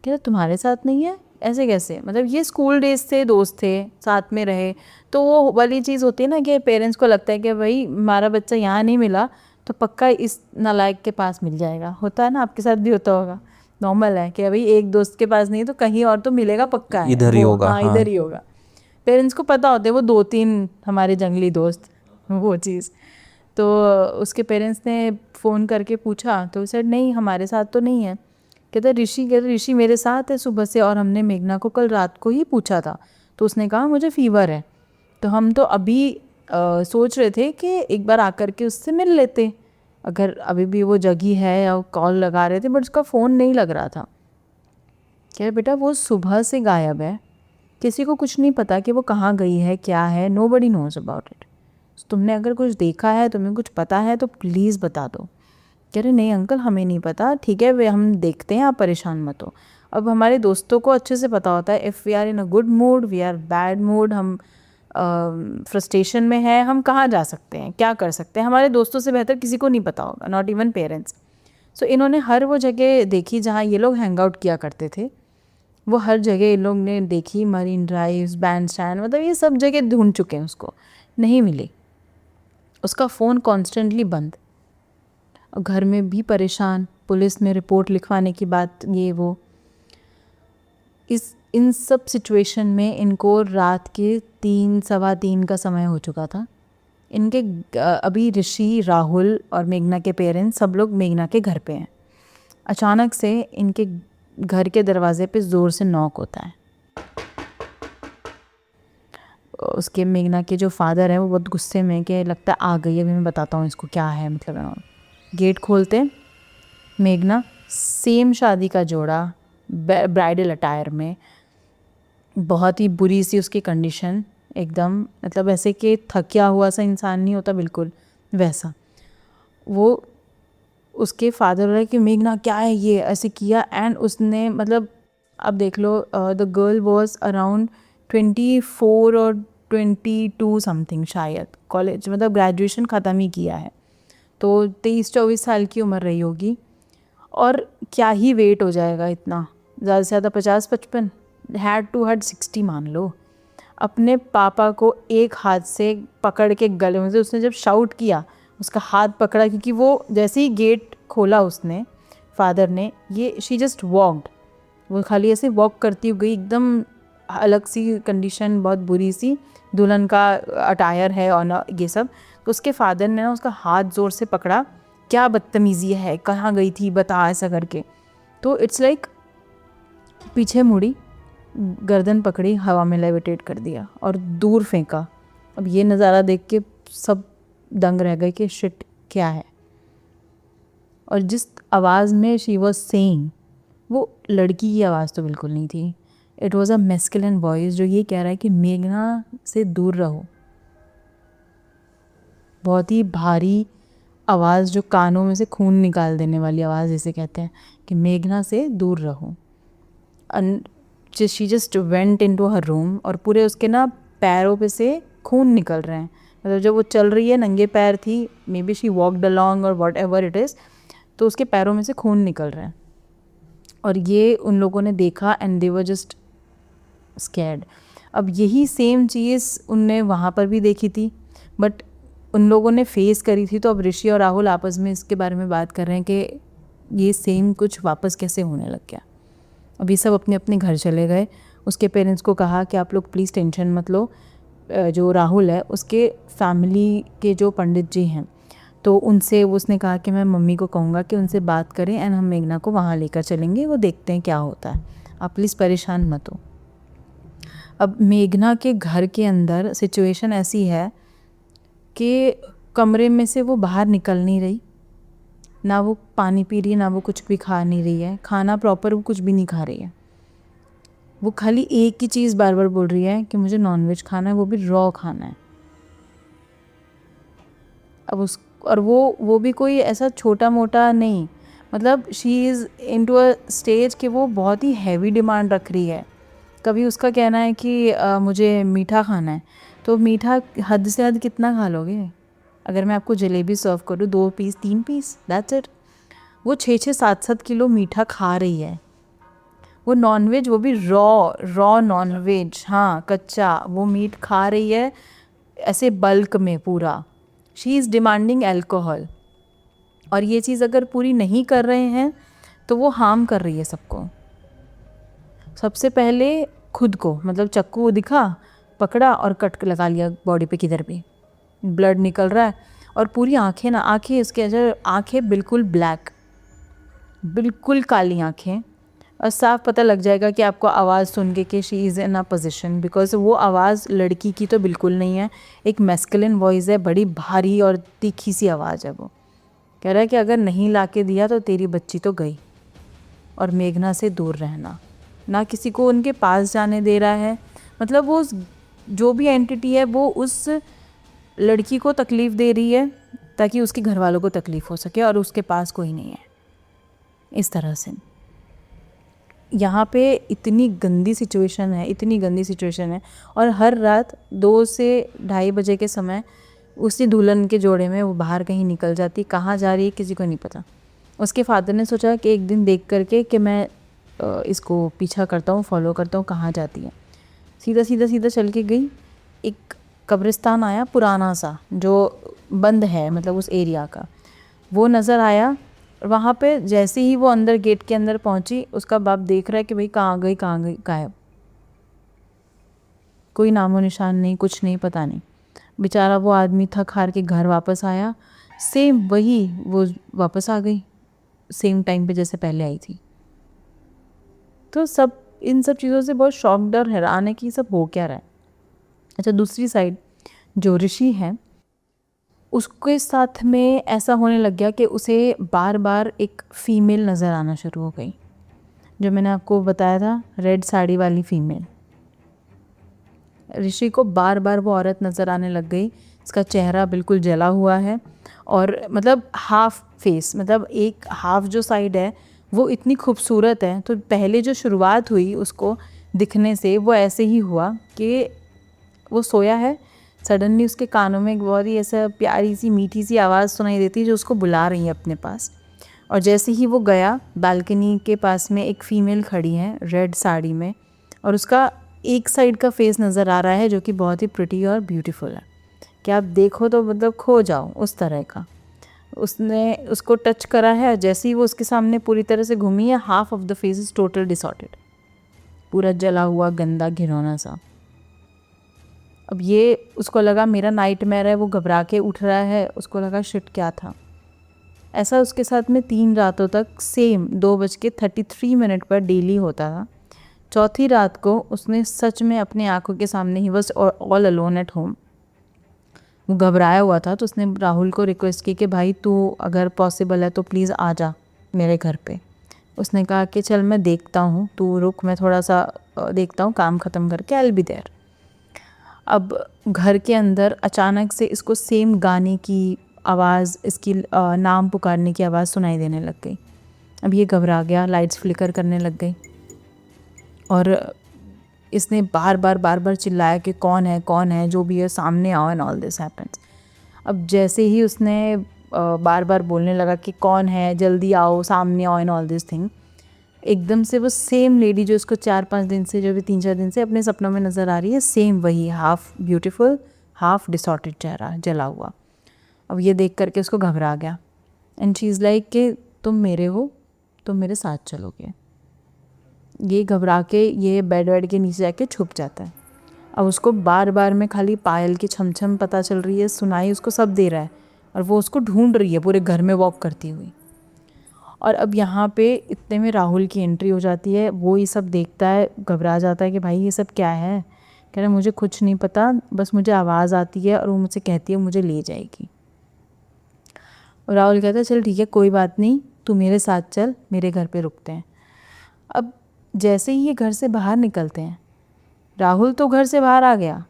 कह रहा तुम्हारे साथ नहीं है, ऐसे कैसे? मतलब ये स्कूल डेज से दोस्त थे, साथ में रहे, तो वो वाली चीज़ होती है ना कि पेरेंट्स को लगता है कि भाई हमारा बच्चा यहाँ नहीं मिला तो पक्का इस नालायक के पास मिल जाएगा। होता है ना, आपके साथ भी होता होगा, नॉर्मल है कि भाई एक दोस्त के पास नहीं तो कहीं और तो मिलेगा पक्का है, इधर ही वो होगा, हाँ हाँ। इधर ही होगा। पेरेंट्स को पता होते हैं वो 2-3 हमारे जंगली दोस्त, वो चीज़। तो उसके पेरेंट्स ने फ़ोन करके पूछा तो सर नहीं हमारे साथ तो नहीं है। कहते ऋषि मेरे साथ है सुबह से, और हमने मेघना को कल रात को ही पूछा था तो उसने कहा मुझे फ़ीवर है। तो हम तो अभी सोच रहे थे कि एक बार आकर के उससे मिल लेते, अगर अभी भी वो जगी है, या कॉल लगा रहे थे बट उसका फ़ोन नहीं लग रहा था। कह बेटा वो सुबह से गायब है, किसी को कुछ नहीं पता कि वो कहाँ गई है, क्या है, नोबडी नोज अबाउट इट। तुमने अगर कुछ देखा है, तुम्हें कुछ पता है तो प्लीज़ बता दो। कह रहे नहीं अंकल हमें नहीं पता, ठीक है वे हम देखते हैं, आप परेशान मत हो। अब हमारे दोस्तों को अच्छे से पता होता है if we are in a good mood, we are bad mood, हम फ्रस्ट्रेशन में है, हम कहाँ जा सकते हैं, क्या कर सकते हैं, हमारे दोस्तों से बेहतर किसी को नहीं पता होगा, नॉट इवन पेरेंट्स। सो इन्होंने हर वो जगह देखी जहाँ ये लोग हैंग आउट किया करते थे, वो हर जगह इन लोग ने देखी, मरीन ड्राइव्स, बैंड स्टैंड, मतलब ये सब जगह ढूंढ चुके हैं उसको, नहीं मिली। उसका फ़ोन कॉन्स्टेंटली बंद, और घर में भी परेशान, पुलिस में रिपोर्ट लिखवाने की बात, ये वो। इन सब सिचुएशन में इनको रात के 3-3:15 का समय हो चुका था। इनके अभी ऋषि, राहुल और मेघना के पेरेंट्स सब लोग मेघना के घर पे हैं। अचानक से इनके घर के दरवाजे पे ज़ोर से नॉक होता है। उसके मेघना के जो फादर हैं वो बहुत गुस्से में कि लगता है आ गई, अभी मैं बताता हूँ इसको क्या है, मतलब गेट खोलते मेघना, सेम शादी का जोड़ा, ब्राइडल अटायर में, बहुत ही बुरी सी उसकी कंडीशन, एकदम मतलब ऐसे कि थकिया हुआ सा इंसान नहीं होता, बिल्कुल वैसा। वो उसके फादर रहे कि मेघना क्या है ये, ऐसे किया, एंड उसने मतलब अब देख लो द गर्ल वॉज अराउंड 24 और 22 समथिंग शायद, कॉलेज मतलब ग्रेजुएशन ख़त्म ही किया है, तो 23-24 साल की उम्र रही होगी। और क्या ही वेट हो जाएगा इतना, ज़्यादा से ज़्यादा 50-55, हैड टू हैड 60 मान लो। अपने पापा को एक हाथ से पकड़ के गले में से, उसने जब शाउट किया उसका हाथ पकड़ा, क्योंकि वो जैसे ही गेट खोला उसने, फादर ने, ये शी जस्ट वॉकड, वो खाली ऐसे वॉक करती हुई गई, एकदम अलग सी कंडीशन, बहुत बुरी सी, दुल्हन का अटायर है और ये सब। तो उसके फादर ने ना उसका हाथ ज़ोर से पकड़ा, क्या बदतमीज़ी है, कहाँ गई थी बता, ऐसा करके। तो इट्स लाइक पीछे मुड़ी, गर्दन पकड़ी, हवा में लेविटेट कर दिया और दूर फेंका। अब ये नज़ारा देख के सब दंग रह गए कि शिट क्या है। और जिस आवाज़ में शी वॉज सेइंग, वो लड़की की आवाज़ तो बिल्कुल नहीं थी, it was a masculine voice जो ये कह रहा है कि मेघना से दूर रहो। बहुत ही भारी आवाज़, जो कानों में से खून निकाल देने वाली आवाज़ जिसे कहते हैं, कि मेघना से दूर रहो। She just went into her room, और पूरे उसके ना पैरों पे से खून निकल रहे हैं, मतलब जब वो चल रही है, नंगे पैर थी, may be she walked along और वॉट एवर इट इज़, तो उसके पैरों में से खून निकल रहे हैं। और ये उन लोगों ने देखा and they were just scared. अब यही सेम चीज़ उनने वहाँ पर भी देखी थी, बट उन लोगों ने फेस करी थी। तो अब ऋषि और राहुल आपस में इसके बारे में बात कर रहे हैं कि ये सेम कुछ वापस कैसे होने लग गया। अब ये सब अपने अपने घर चले गए। उसके पेरेंट्स को कहा कि आप लोग प्लीज़ टेंशन मत लो, जो राहुल है उसके फैमिली के जो पंडित जी हैं, तो उनसे उसने कहा कि मैं मम्मी को कहूँगा कि उनसे बात करें एंड हम मेघना को वहाँ लेकर चलेंगे, वो देखते हैं क्या होता है, आप प्लीज़ परेशान मत हो। अब मेघना के घर के अंदर सिचुएशन ऐसी है कि कमरे में से वो बाहर निकल नहीं रही, ना वो पानी पी रही है, ना वो कुछ भी खा नहीं रही है, खाना प्रॉपर वो कुछ भी नहीं खा रही है। वो खाली एक ही चीज़ बार बार बोल रही है कि मुझे नॉनवेज खाना है, वो भी रॉ खाना है। अब उस और वो भी कोई ऐसा छोटा मोटा नहीं, मतलब she is into a stage कि वो बहुत ही हैवी डिमांड रख रही है। कभी उसका कहना है कि मुझे मीठा खाना है, तो मीठा हद से हद कितना खा लोगे? अगर मैं आपको जलेबी सर्व करूँ 2 पीस 3 पीस, दैट्स इट। वो 6-6 7-7 किलो मीठा खा रही है, वो नॉनवेज, वो भी रॉ नॉनवेज, हाँ कच्चा वो मीट खा रही है ऐसे बल्क में पूरा। शी इज़ डिमांडिंग एल्कोहल, और ये चीज़ अगर पूरी नहीं कर रहे हैं तो वो हार्म कर रही है सबको। सबसे पहले खुद को, मतलब चाकू दिखा, पकड़ा और कट लगा लिया बॉडी पे, किधर भी ब्लड निकल रहा है, और पूरी आंखें ना, आंखें इसके अंदर, आंखें बिल्कुल ब्लैक, बिल्कुल काली आंखें, और साफ पता लग जाएगा कि आपको आवाज़ सुन के कि she is in a position, because वो आवाज़ लड़की की तो बिल्कुल नहीं है, एक मैस्कुलिन वॉइस है, बड़ी भारी और तीखी सी आवाज़ है। वो कह रहा है कि अगर नहीं ला के दिया तो तेरी बच्ची तो गई, और मेघना से दूर रहना, ना किसी को उनके पास जाने दे रहा है। मतलब वो जो भी एंटिटी है वो उस लड़की को तकलीफ़ दे रही है ताकि उसके घर वालों को तकलीफ़ हो सके, और उसके पास कोई नहीं है। इस तरह से यहाँ पे इतनी गंदी सिचुएशन है, इतनी गंदी सिचुएशन है। और हर रात 2 से 2:30 बजे के समय उसी दुल्हन के जोड़े में वो बाहर कहीं निकल जाती, कहाँ जा रही है किसी को नहीं पता। उसके फादर ने सोचा कि एक दिन देख करके कि मैं इसको पीछा करता हूँ, फॉलो करता हूँ कहाँ जाती है। सीधा सीधा सीधा चल के गई, एक कब्रिस्तान आया पुराना सा जो बंद है, मतलब उस एरिया का, वो नज़र आया। वहाँ पे जैसे ही वो अंदर गेट के अंदर पहुँची, उसका बाप देख रहा है कि भाई कहाँ गई, गायब, कोई नामो निशान नहीं, कुछ नहीं, पता नहीं। बेचारा वो आदमी थक हार के घर वापस आया, सेम वही वो वापस आ गई सेम टाइम पे जैसे पहले आई थी। तो सब इन सब चीज़ों से बहुत शॉक्ड और हैरान है कि सब हो क्या रहा है। अच्छा, दूसरी साइड जो ऋषि है, उसके साथ में ऐसा होने लग गया कि उसे बार बार एक फ़ीमेल नज़र आना शुरू हो गई, जो मैंने आपको बताया था, रेड साड़ी वाली फ़ीमेल। ऋषि को बार बार वो औरत नज़र आने लग गई। इसका चेहरा बिल्कुल जला हुआ है, और मतलब हाफ फेस, मतलब एक हाफ जो साइड है वो इतनी खूबसूरत है। तो पहले जो शुरुआत हुई उसको दिखने से वो ऐसे ही हुआ कि वो सोया है, सडनली उसके कानों में एक बहुत ही ऐसा प्यारी सी मीठी सी आवाज़ सुनाई देती है जो उसको बुला रही है अपने पास। और जैसे ही वो गया, बालकनी के पास में एक फ़ीमेल खड़ी है रेड साड़ी में, और उसका एक साइड का फेस नज़र आ रहा है जो कि बहुत ही प्रिटी और ब्यूटीफुल है, कि आप देखो तो मतलब खो जाओ उस तरह का। उसने उसको टच करा है, जैसे ही वो उसके सामने पूरी तरह से घूमी है, half of the face is total disordered, पूरा जला हुआ गंदा घिनौना सा। अब ये उसको लगा मेरा नाइटमेयर है, वो घबरा के उठ रहा है, उसको लगा शिट क्या था। ऐसा उसके साथ में 3 रातों तक सेम 2:33 पर डेली होता था। चौथी रात को उसने सच में अपनी आंखों के सामने ही बस ऑल अलोन एट होम, वो घबराया हुआ था, तो उसने राहुल को रिक्वेस्ट की कि भाई तू अगर पॉसिबल है तो प्लीज़ आ जा मेरे घर पे। उसने कहा कि चल मैं देखता हूँ, तू रुक, मैं थोड़ा सा देखता हूँ, काम ख़त्म करके आई विल बी देयर। अब घर के अंदर अचानक से इसको सेम गाने की आवाज़, इसकी नाम पुकारने की आवाज़ सुनाई देने लग गई। अब ये घबरा गया, लाइट्स फ्लिकर करने लग गई, और इसने बार बार चिल्लाया कि कौन है, जो भी है सामने आओ, एंड ऑल दिस हैपेंस। अब जैसे ही उसने बार बार बोलने लगा कि कौन है, जल्दी आओ, सामने आओ, एंड ऑल दिस थिंग, एकदम से वो सेम लेडी जो उसको 4-5 दिन से, जो भी 3-4 दिन से अपने सपनों में नज़र आ रही है, सेम वही हाफ ब्यूटीफुल हाफ डिसऑर्डेड चेहरा जला हुआ। अब ये देख करके उसको घबरा गया, एंड शी इज़ लाइक कि तुम मेरे हो, तुम मेरे साथ चलोगे। ये घबरा के ये बेड के नीचे जाके छुप जाता है। अब उसको बार बार में खाली पायल की छम छम पता चल रही है, सुनाई उसको सब दे रहा है, और वो उसको ढूंढ रही है पूरे घर में वॉक करती हुई। और अब यहाँ पे इतने में राहुल की एंट्री हो जाती है। वो ये सब देखता है, घबरा जाता है कि भाई ये सब क्या है। कह रहा है मुझे कुछ नहीं पता, बस मुझे आवाज़ आती है और वो मुझसे कहती है मुझे ले जाएगी। और राहुल कहता है चल ठीक है, कोई बात नहीं, तू मेरे साथ चल, मेरे घर पे रुकते हैं। अब जैसे ही ये घर से बाहर निकलते हैं, राहुल तो घर से बाहर आ गया,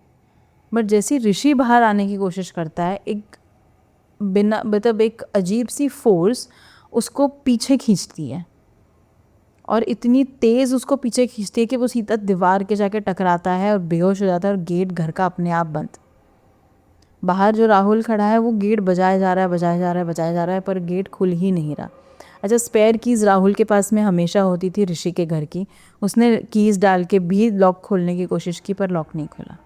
बट जैसे ही ऋषि बाहर आने की कोशिश करता है, एक बिना मतलब एक अजीब सी फोर्स उसको पीछे खींचती है, और इतनी तेज़ उसको पीछे खींचती है कि वो सीधा दीवार के जाके टकराता है और बेहोश हो जाता है, और गेट घर का अपने आप बंद। बाहर जो राहुल खड़ा है वो गेट बजाया जा रहा है, पर गेट खुल ही नहीं रहा। अच्छा, स्पेयर कीज़ राहुल के पास में हमेशा होती थी ऋषि के घर की। उसने कीज़ डाल के भी लॉक खोलने की कोशिश की पर लॉक नहीं खोला।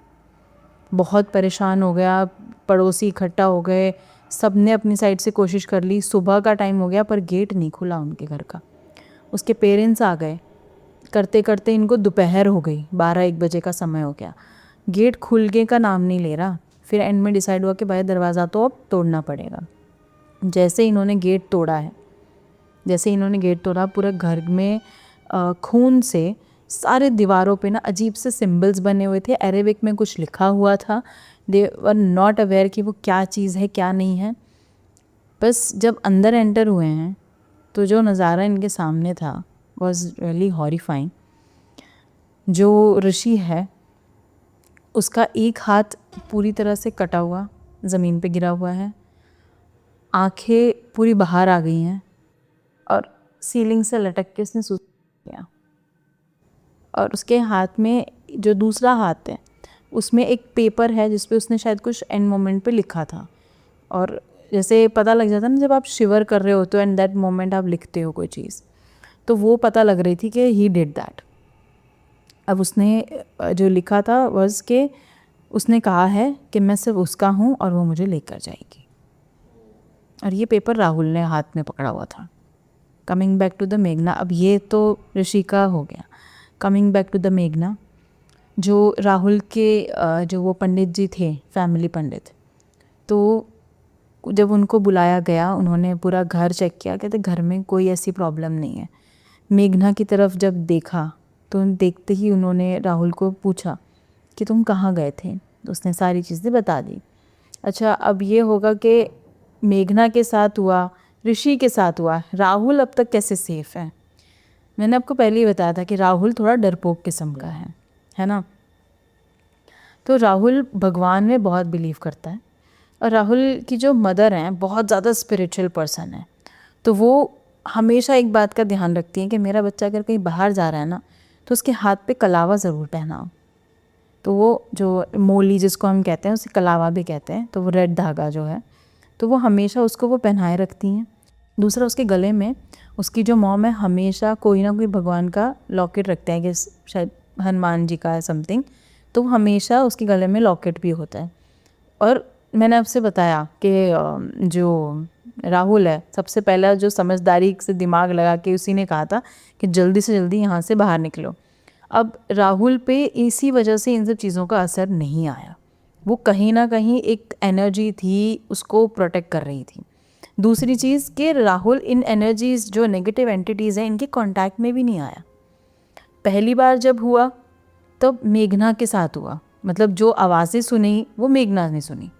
बहुत परेशान हो गया, पड़ोसी इकट्ठा हो गए, सब ने अपनी साइड से कोशिश कर ली। सुबह का टाइम हो गया पर गेट नहीं खुला उनके घर का। उसके पेरेंट्स आ गए, करते करते इनको दोपहर हो गई, 12-1 बजे का समय हो गया। गेट खुलने का नाम नहीं ले रहा। फिर एंड में डिसाइड हुआ कि भाई दरवाज़ा तो अब तोड़ना पड़ेगा। जैसे इन्होंने गेट तोड़ा है, जैसे इन्होंने गेट तोड़ा, पूरा घर में खून से सारे दीवारों पे ना अजीब से सिंबल्स बने हुए थे। अरेबिक में कुछ लिखा हुआ था। दे वर नॉट अवेयर कि वो क्या चीज़ है क्या नहीं है। बस जब अंदर एंटर हुए हैं तो जो नज़ारा इनके सामने था वॉज रियली हॉरिफाइंग। जो ऋषि है उसका एक हाथ पूरी तरह से कटा हुआ ज़मीन पे गिरा हुआ है, आंखें पूरी बाहर आ गई हैं और सीलिंग से लटक के उसने सूत किया। और उसके हाथ में जो दूसरा हाथ है उसमें एक पेपर है जिस पे उसने शायद कुछ एंड मोमेंट पे लिखा था। और जैसे पता लग जाता ना जब आप शिवर कर रहे होते हो एंड दैट मोमेंट आप लिखते हो कोई चीज़, तो वो पता लग रही थी कि ही डिड दैट। अब उसने जो लिखा था वॉज के उसने कहा है कि मैं सिर्फ उसका हूँ और वो मुझे लेकर जाएगी। और ये पेपर राहुल ने हाथ में पकड़ा हुआ था। कमिंग बैक टू द मेघना, अब ये तो ऋषि का हो गया। कमिंग बैक टू द मेघना, जो राहुल के जो वो पंडित जी थे, फैमिली पंडित, तो जब उनको बुलाया गया उन्होंने पूरा घर चेक किया, कहते घर में कोई ऐसी प्रॉब्लम नहीं है। मेघना की तरफ जब देखा तो देखते ही उन्होंने राहुल को पूछा कि तुम कहाँ गए थे, तो उसने सारी चीज़ें बता दी। अच्छा, अब ये होगा कि मेघना के साथ हुआ, ऋषि के साथ हुआ, राहुल अब तक कैसे सेफ़ है। मैंने आपको पहले ही बताया था कि राहुल थोड़ा डरपोक किस्म का है ना। तो राहुल भगवान में बहुत बिलीव करता है और राहुल की जो मदर हैं बहुत ज़्यादा स्पिरिचुअल पर्सन है। तो वो हमेशा एक बात का ध्यान रखती हैं कि मेरा बच्चा अगर कहीं बाहर जा रहा है ना तो उसके हाथ पे कलावा ज़रूर पहनाओ। तो वो जो मोली जिसको हम कहते हैं उसे कलावा भी कहते हैं, तो वो रेड धागा जो है तो वो हमेशा उसको वो पहनाए रखती हैं। दूसरा, उसके गले में उसकी जो मॉम है हमेशा कोई ना कोई भगवान का लॉकेट रखते हैं कि शायद हनुमान जी का है समथिंग, तो हमेशा उसके गले में लॉकेट भी होता है। और मैंने आपसे बताया कि जो राहुल है सबसे पहला जो समझदारी से दिमाग लगा के उसी ने कहा था कि जल्दी से जल्दी यहाँ से बाहर निकलो। अब राहुल पे इसी वजह से इन सब चीज़ों का असर नहीं आया। वो कहीं ना कहीं एक एनर्जी थी उसको प्रोटेक्ट कर रही थी। दूसरी चीज़ कि राहुल इन एनर्जीज़ जो नेगेटिव एंटिटीज़ हैं इनके कांटेक्ट में भी नहीं आया। पहली बार जब हुआ तब मेघना के साथ हुआ, मतलब जो आवाज़ें सुनी वो मेघना ने सुनी।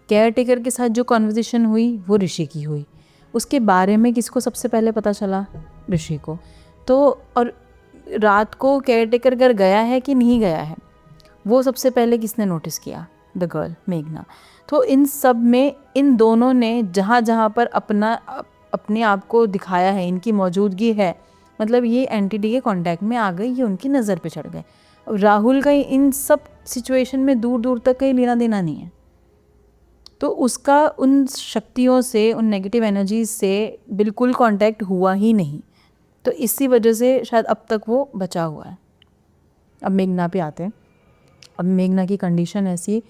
केयर टेकर के साथ जो कॉन्वर्जेशन हुई वो ऋषि की हुई। उसके बारे में किसको सबसे पहले पता चला? ऋषि को। तो और रात को केयर टेकर घर गया है कि नहीं गया है वो सबसे पहले किसने नोटिस किया? द गर्ल, मेघना। तो इन सब में इन दोनों ने जहाँ जहाँ पर अपने आप को दिखाया है, इनकी मौजूदगी है, मतलब ये एंटिटी के कांटेक्ट में आ गई, ये उनकी नज़र पे चढ़ गए। अब राहुल का इन सब सिचुएशन में दूर दूर तक कहीं लेना देना नहीं है, तो उसका उन शक्तियों से, उन नेगेटिव एनर्जीज से बिल्कुल कांटेक्ट हुआ ही नहीं। तो इसी वजह से शायद अब तक वो बचा हुआ है। अब मेघना पे आते हैं। अब मेघना की कंडीशन ऐसी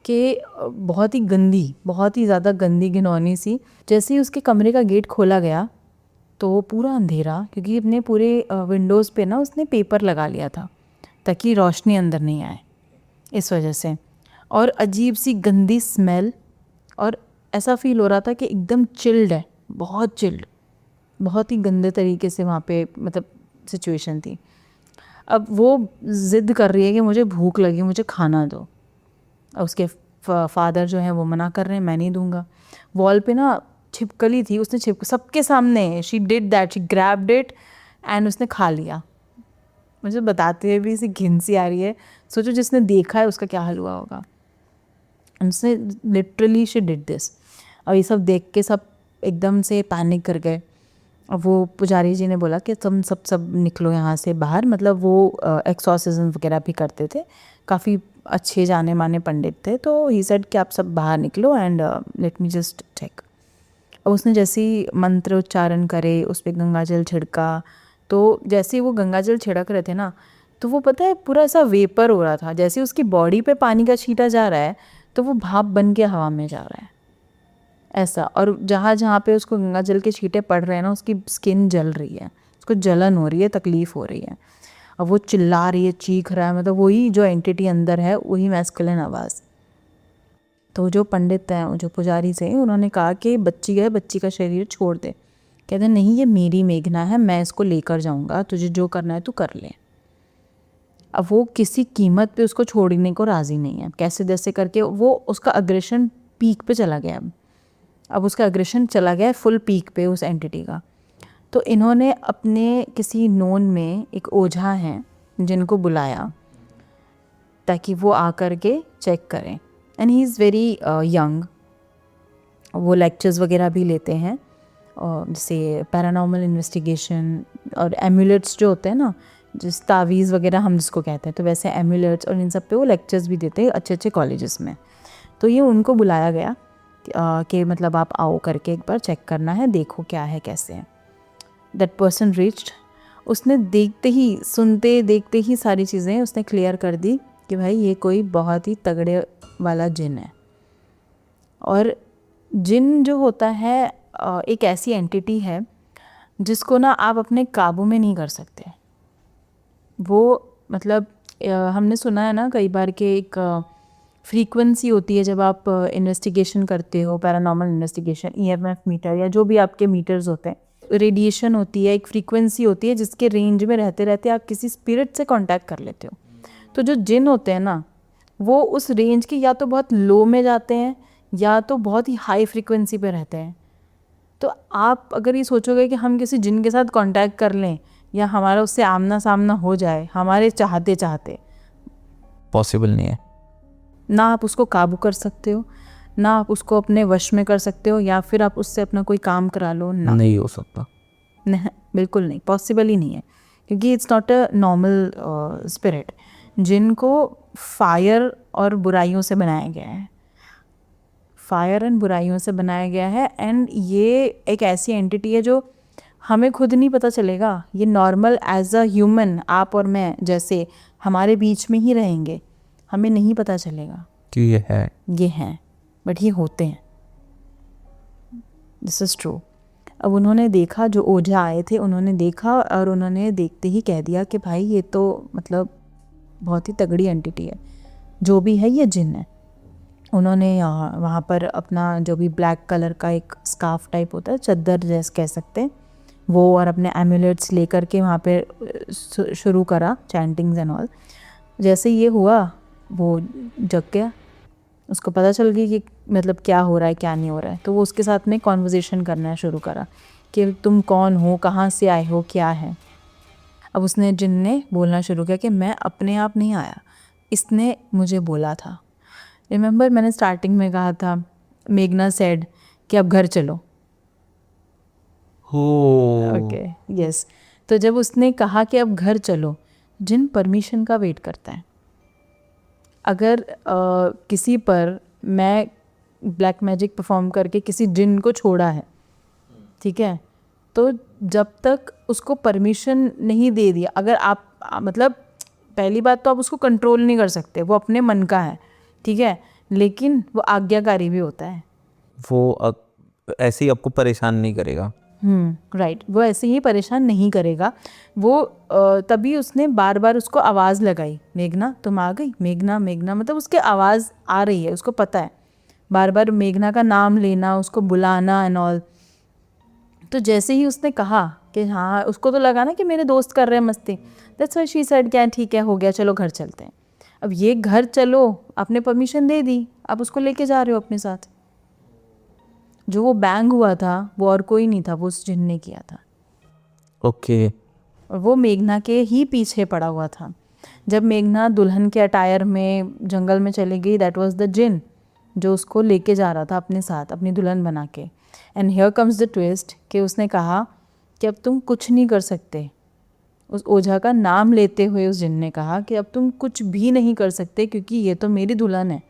कि बहुत ही गंदी, बहुत ही ज़्यादा गंदी घिनौनी सी। जैसे ही उसके कमरे का गेट खोला गया तो पूरा अंधेरा, क्योंकि अपने पूरे विंडोज़ पे ना उसने पेपर लगा लिया था ताकि रोशनी अंदर नहीं आए, इस वजह से। और अजीब सी गंदी स्मेल, और ऐसा फील हो रहा था कि एकदम चिल्ड है, बहुत चिल्ड, बहुत ही गंदे तरीके से वहाँ पे मतलब सिचुएशन थी। अब वो ज़िद कर रही है कि मुझे भूख लगी, मुझे खाना दो। और उसके फादर जो हैं वो मना कर रहे हैं, मैं नहीं दूंगा। वॉल पे ना छिपकली थी, उसने सबके सामने she did that, she grabbed it and उसने खा लिया। मुझे बताते हुए भी इसी घिन सी आ रही है। सोचो जिसने देखा है उसका क्या हाल हुआ होगा। उसने लिटरली शी डिड दिस। और ये सब देख के सब एकदम से पैनिक कर गए। अब वो पुजारी जी ने बोला कि तुम सब निकलो यहाँ से बाहर, मतलब वो एक्सॉर्सिज्म वगैरह भी करते थे, काफ़ी अच्छे जाने माने पंडित थे। तो ही सेड कि आप सब बाहर निकलो and let me just check. अब उसने जैसे ही मंत्र उच्चारण करे, उस पर गंगा जल छिड़का, तो जैसे ही वो गंगा जल छिड़क रहे थे ना, तो वो पता है पूरा ऐसा वेपर हो रहा था, जैसे उसकी बॉडी पे पानी का छींटा जा रहा है तो वो भाप बन के हवा में जा रहा है ऐसा। और जहाँ जहाँ पे उसको गंगा जल के छींटे पड़ रहे हैं ना, उसकी स्किन जल रही है, उसको जलन हो रही है, तकलीफ़ हो रही है। अब वो चिल्ला रही है, चीख रहा है, मतलब वही जो एंटिटी अंदर है, वही मैस्कुलिन आवाज़। तो जो पंडित हैं, जो पुजारी थे, उन्होंने कहा कि बच्ची है, बच्ची का शरीर छोड़ दे। कहते नहीं, ये मेरी मेघना है, मैं इसको लेकर जाऊंगा, तुझे जो करना है तू कर ले। अब वो किसी कीमत पे उसको छोड़ने को राज़ी नहीं है, कैसे जैसे करके वो उसका अग्रेशन पीक पे चला गया। अब उसका अग्रेशन चला गया फुल पीक पे उस एंटिटी का। तो इन्होंने अपने किसी नोन में एक ओझा हैं जिनको बुलाया ताकि वो आकर के चेक करें। And he is very young. वो लेक्चर्स वगैरह भी लेते हैं, और जैसे पैरानॉर्मल इन्वेस्टिगेशन और एम्यूलेट्स जो होते हैं ना, जिस तावीज़ वगैरह हम जिसको कहते हैं, तो वैसे एम्यूलेट्स और इन सब पे वो लेक्चर्स भी देते हैं अच्छे अच्छे कॉलेजेस में। तो ये उनको बुलाया गया कि मतलब आप आओ करके एक बार चेक करना है, देखो क्या है कैसे है। That person reached. उसने देखते ही, सुनते देखते ही सारी चीज़ें उसने क्लियर कर दी कि भाई ये कोई बहुत ही तगड़े वाला जिन है। और जिन जो होता है एक ऐसी एंटिटी है जिसको ना आप अपने काबू में नहीं कर सकते। वो मतलब हमने सुना है ना कई बार कि एक फ्रीक्वेंसी होती है जब आप इन्वेस्टिगेशन करते हो, पैरानॉर्मल इन्वेस्टिगेशन, ईएमएफ मीटर या जो भी आपके मीटर्स होते हैं, रेडिएशन होती है, एक फ्रीक्वेंसी होती है जिसके रेंज में रहते रहते आप किसी स्पिरिट से कांटेक्ट कर लेते हो। तो जो जिन होते हैं ना, वो उस रेंज की या तो बहुत लो में जाते हैं या तो बहुत ही हाई फ्रीक्वेंसी पे रहते हैं। तो आप अगर ये सोचोगे कि हम किसी जिन के साथ कांटेक्ट कर लें या हमारा उससे आमना सामना हो जाए हमारे चाहते चाहते, पॉसिबल नहीं है। ना आप उसको काबू कर सकते हो, ना आप उसको अपने वश में कर सकते हो, या फिर आप उससे अपना कोई काम करा लो, ना, नहीं हो सकता। नहीं, बिल्कुल नहीं, पॉसिबल ही नहीं है, क्योंकि it's not a normal spirit. जिनको फायर और बुराइयों से बनाया गया है, फायर एंड बुराइयों से बनाया गया है। एंड ये एक ऐसी एंटिटी है जो हमें खुद नहीं पता चलेगा, ये नॉर्मल एज अ ह्यूमन, आप और मैं जैसे हमारे बीच में ही रहेंगे, हमें नहीं पता चलेगा कि ये है, ये हैं, बट ये होते हैं। This is true. अब उन्होंने देखा, जो ओझा आए थे उन्होंने देखा और उन्होंने देखते ही कह दिया कि भाई ये तो मतलब बहुत ही तगड़ी एंटिटी है, जो भी है ये जिन है। उन्होंने वहाँ पर अपना जो भी ब्लैक कलर का एक स्कार्फ टाइप होता है, चद्दर जैसे कह सकते हैं, वो और अपने एम्यूलेट्स लेकर के वहाँ पे शुरू करा चैंटिंग्स एंड ऑल। जैसे ये हुआ वो जग गया, उसको पता चल गई कि मतलब क्या हो रहा है क्या नहीं हो रहा है। तो वो उसके साथ में कॉन्वर्जेशन करना शुरू करा कि तुम कौन हो, कहाँ से आए हो, क्या है। अब उसने जिन ने बोलना शुरू किया कि मैं अपने आप नहीं आया, इसने मुझे बोला था। रिमेंबर मैंने स्टार्टिंग में कहा था, मेघना सेड कि अब घर चलो। हो ओके, यस। तो जब उसने कहा कि अब घर चलो, जिन परमिशन का वेट करता है। अगर किसी पर मैं ब्लैक मैजिक परफॉर्म करके किसी जिन को छोड़ा है, ठीक है, तो जब तक उसको परमिशन नहीं दे दिया, अगर आप मतलब पहली बात तो आप उसको कंट्रोल नहीं कर सकते, वो अपने मन का है, ठीक है, लेकिन वो आज्ञाकारी भी होता है। वो ऐसे ही आपको परेशान नहीं करेगा। राइट, वो ऐसे ही परेशान नहीं करेगा। वो तभी उसने बार बार उसको आवाज़ लगाई, मेघना तुम आ गई, मेघना मेघना, मतलब उसके आवाज़ आ रही है, उसको पता है, बार बार मेघना का नाम लेना, उसको बुलाना एंड ऑल। तो जैसे ही उसने कहा कि हाँ, उसको तो लगा ना कि मेरे दोस्त कर रहे हैं मस्ती, दैट्स व्हाई शी सेड क्या ठीक है, हो गया, चलो घर चलते हैं। अब ये घर चलो, आपने परमिशन दे दी, आप उसको लेके जा रहे हो अपने साथ। जो वो बैंग हुआ था वो और कोई नहीं था, वो उस जिन ने किया था। ओके। और वो मेघना के ही पीछे पड़ा हुआ था। जब मेघना दुल्हन के अटायर में जंगल में चली गई, दैट वाज द जिन जो उसको लेके जा रहा था अपने साथ, अपनी दुल्हन बना के। And here comes the twist कि उसने कहा कि अब तुम कुछ नहीं कर सकते। उस ओझा का नाम लेते हुए उस जिन ने कहा कि अब तुम कुछ भी नहीं कर सकते, क्योंकि ये तो मेरी दुल्हन है।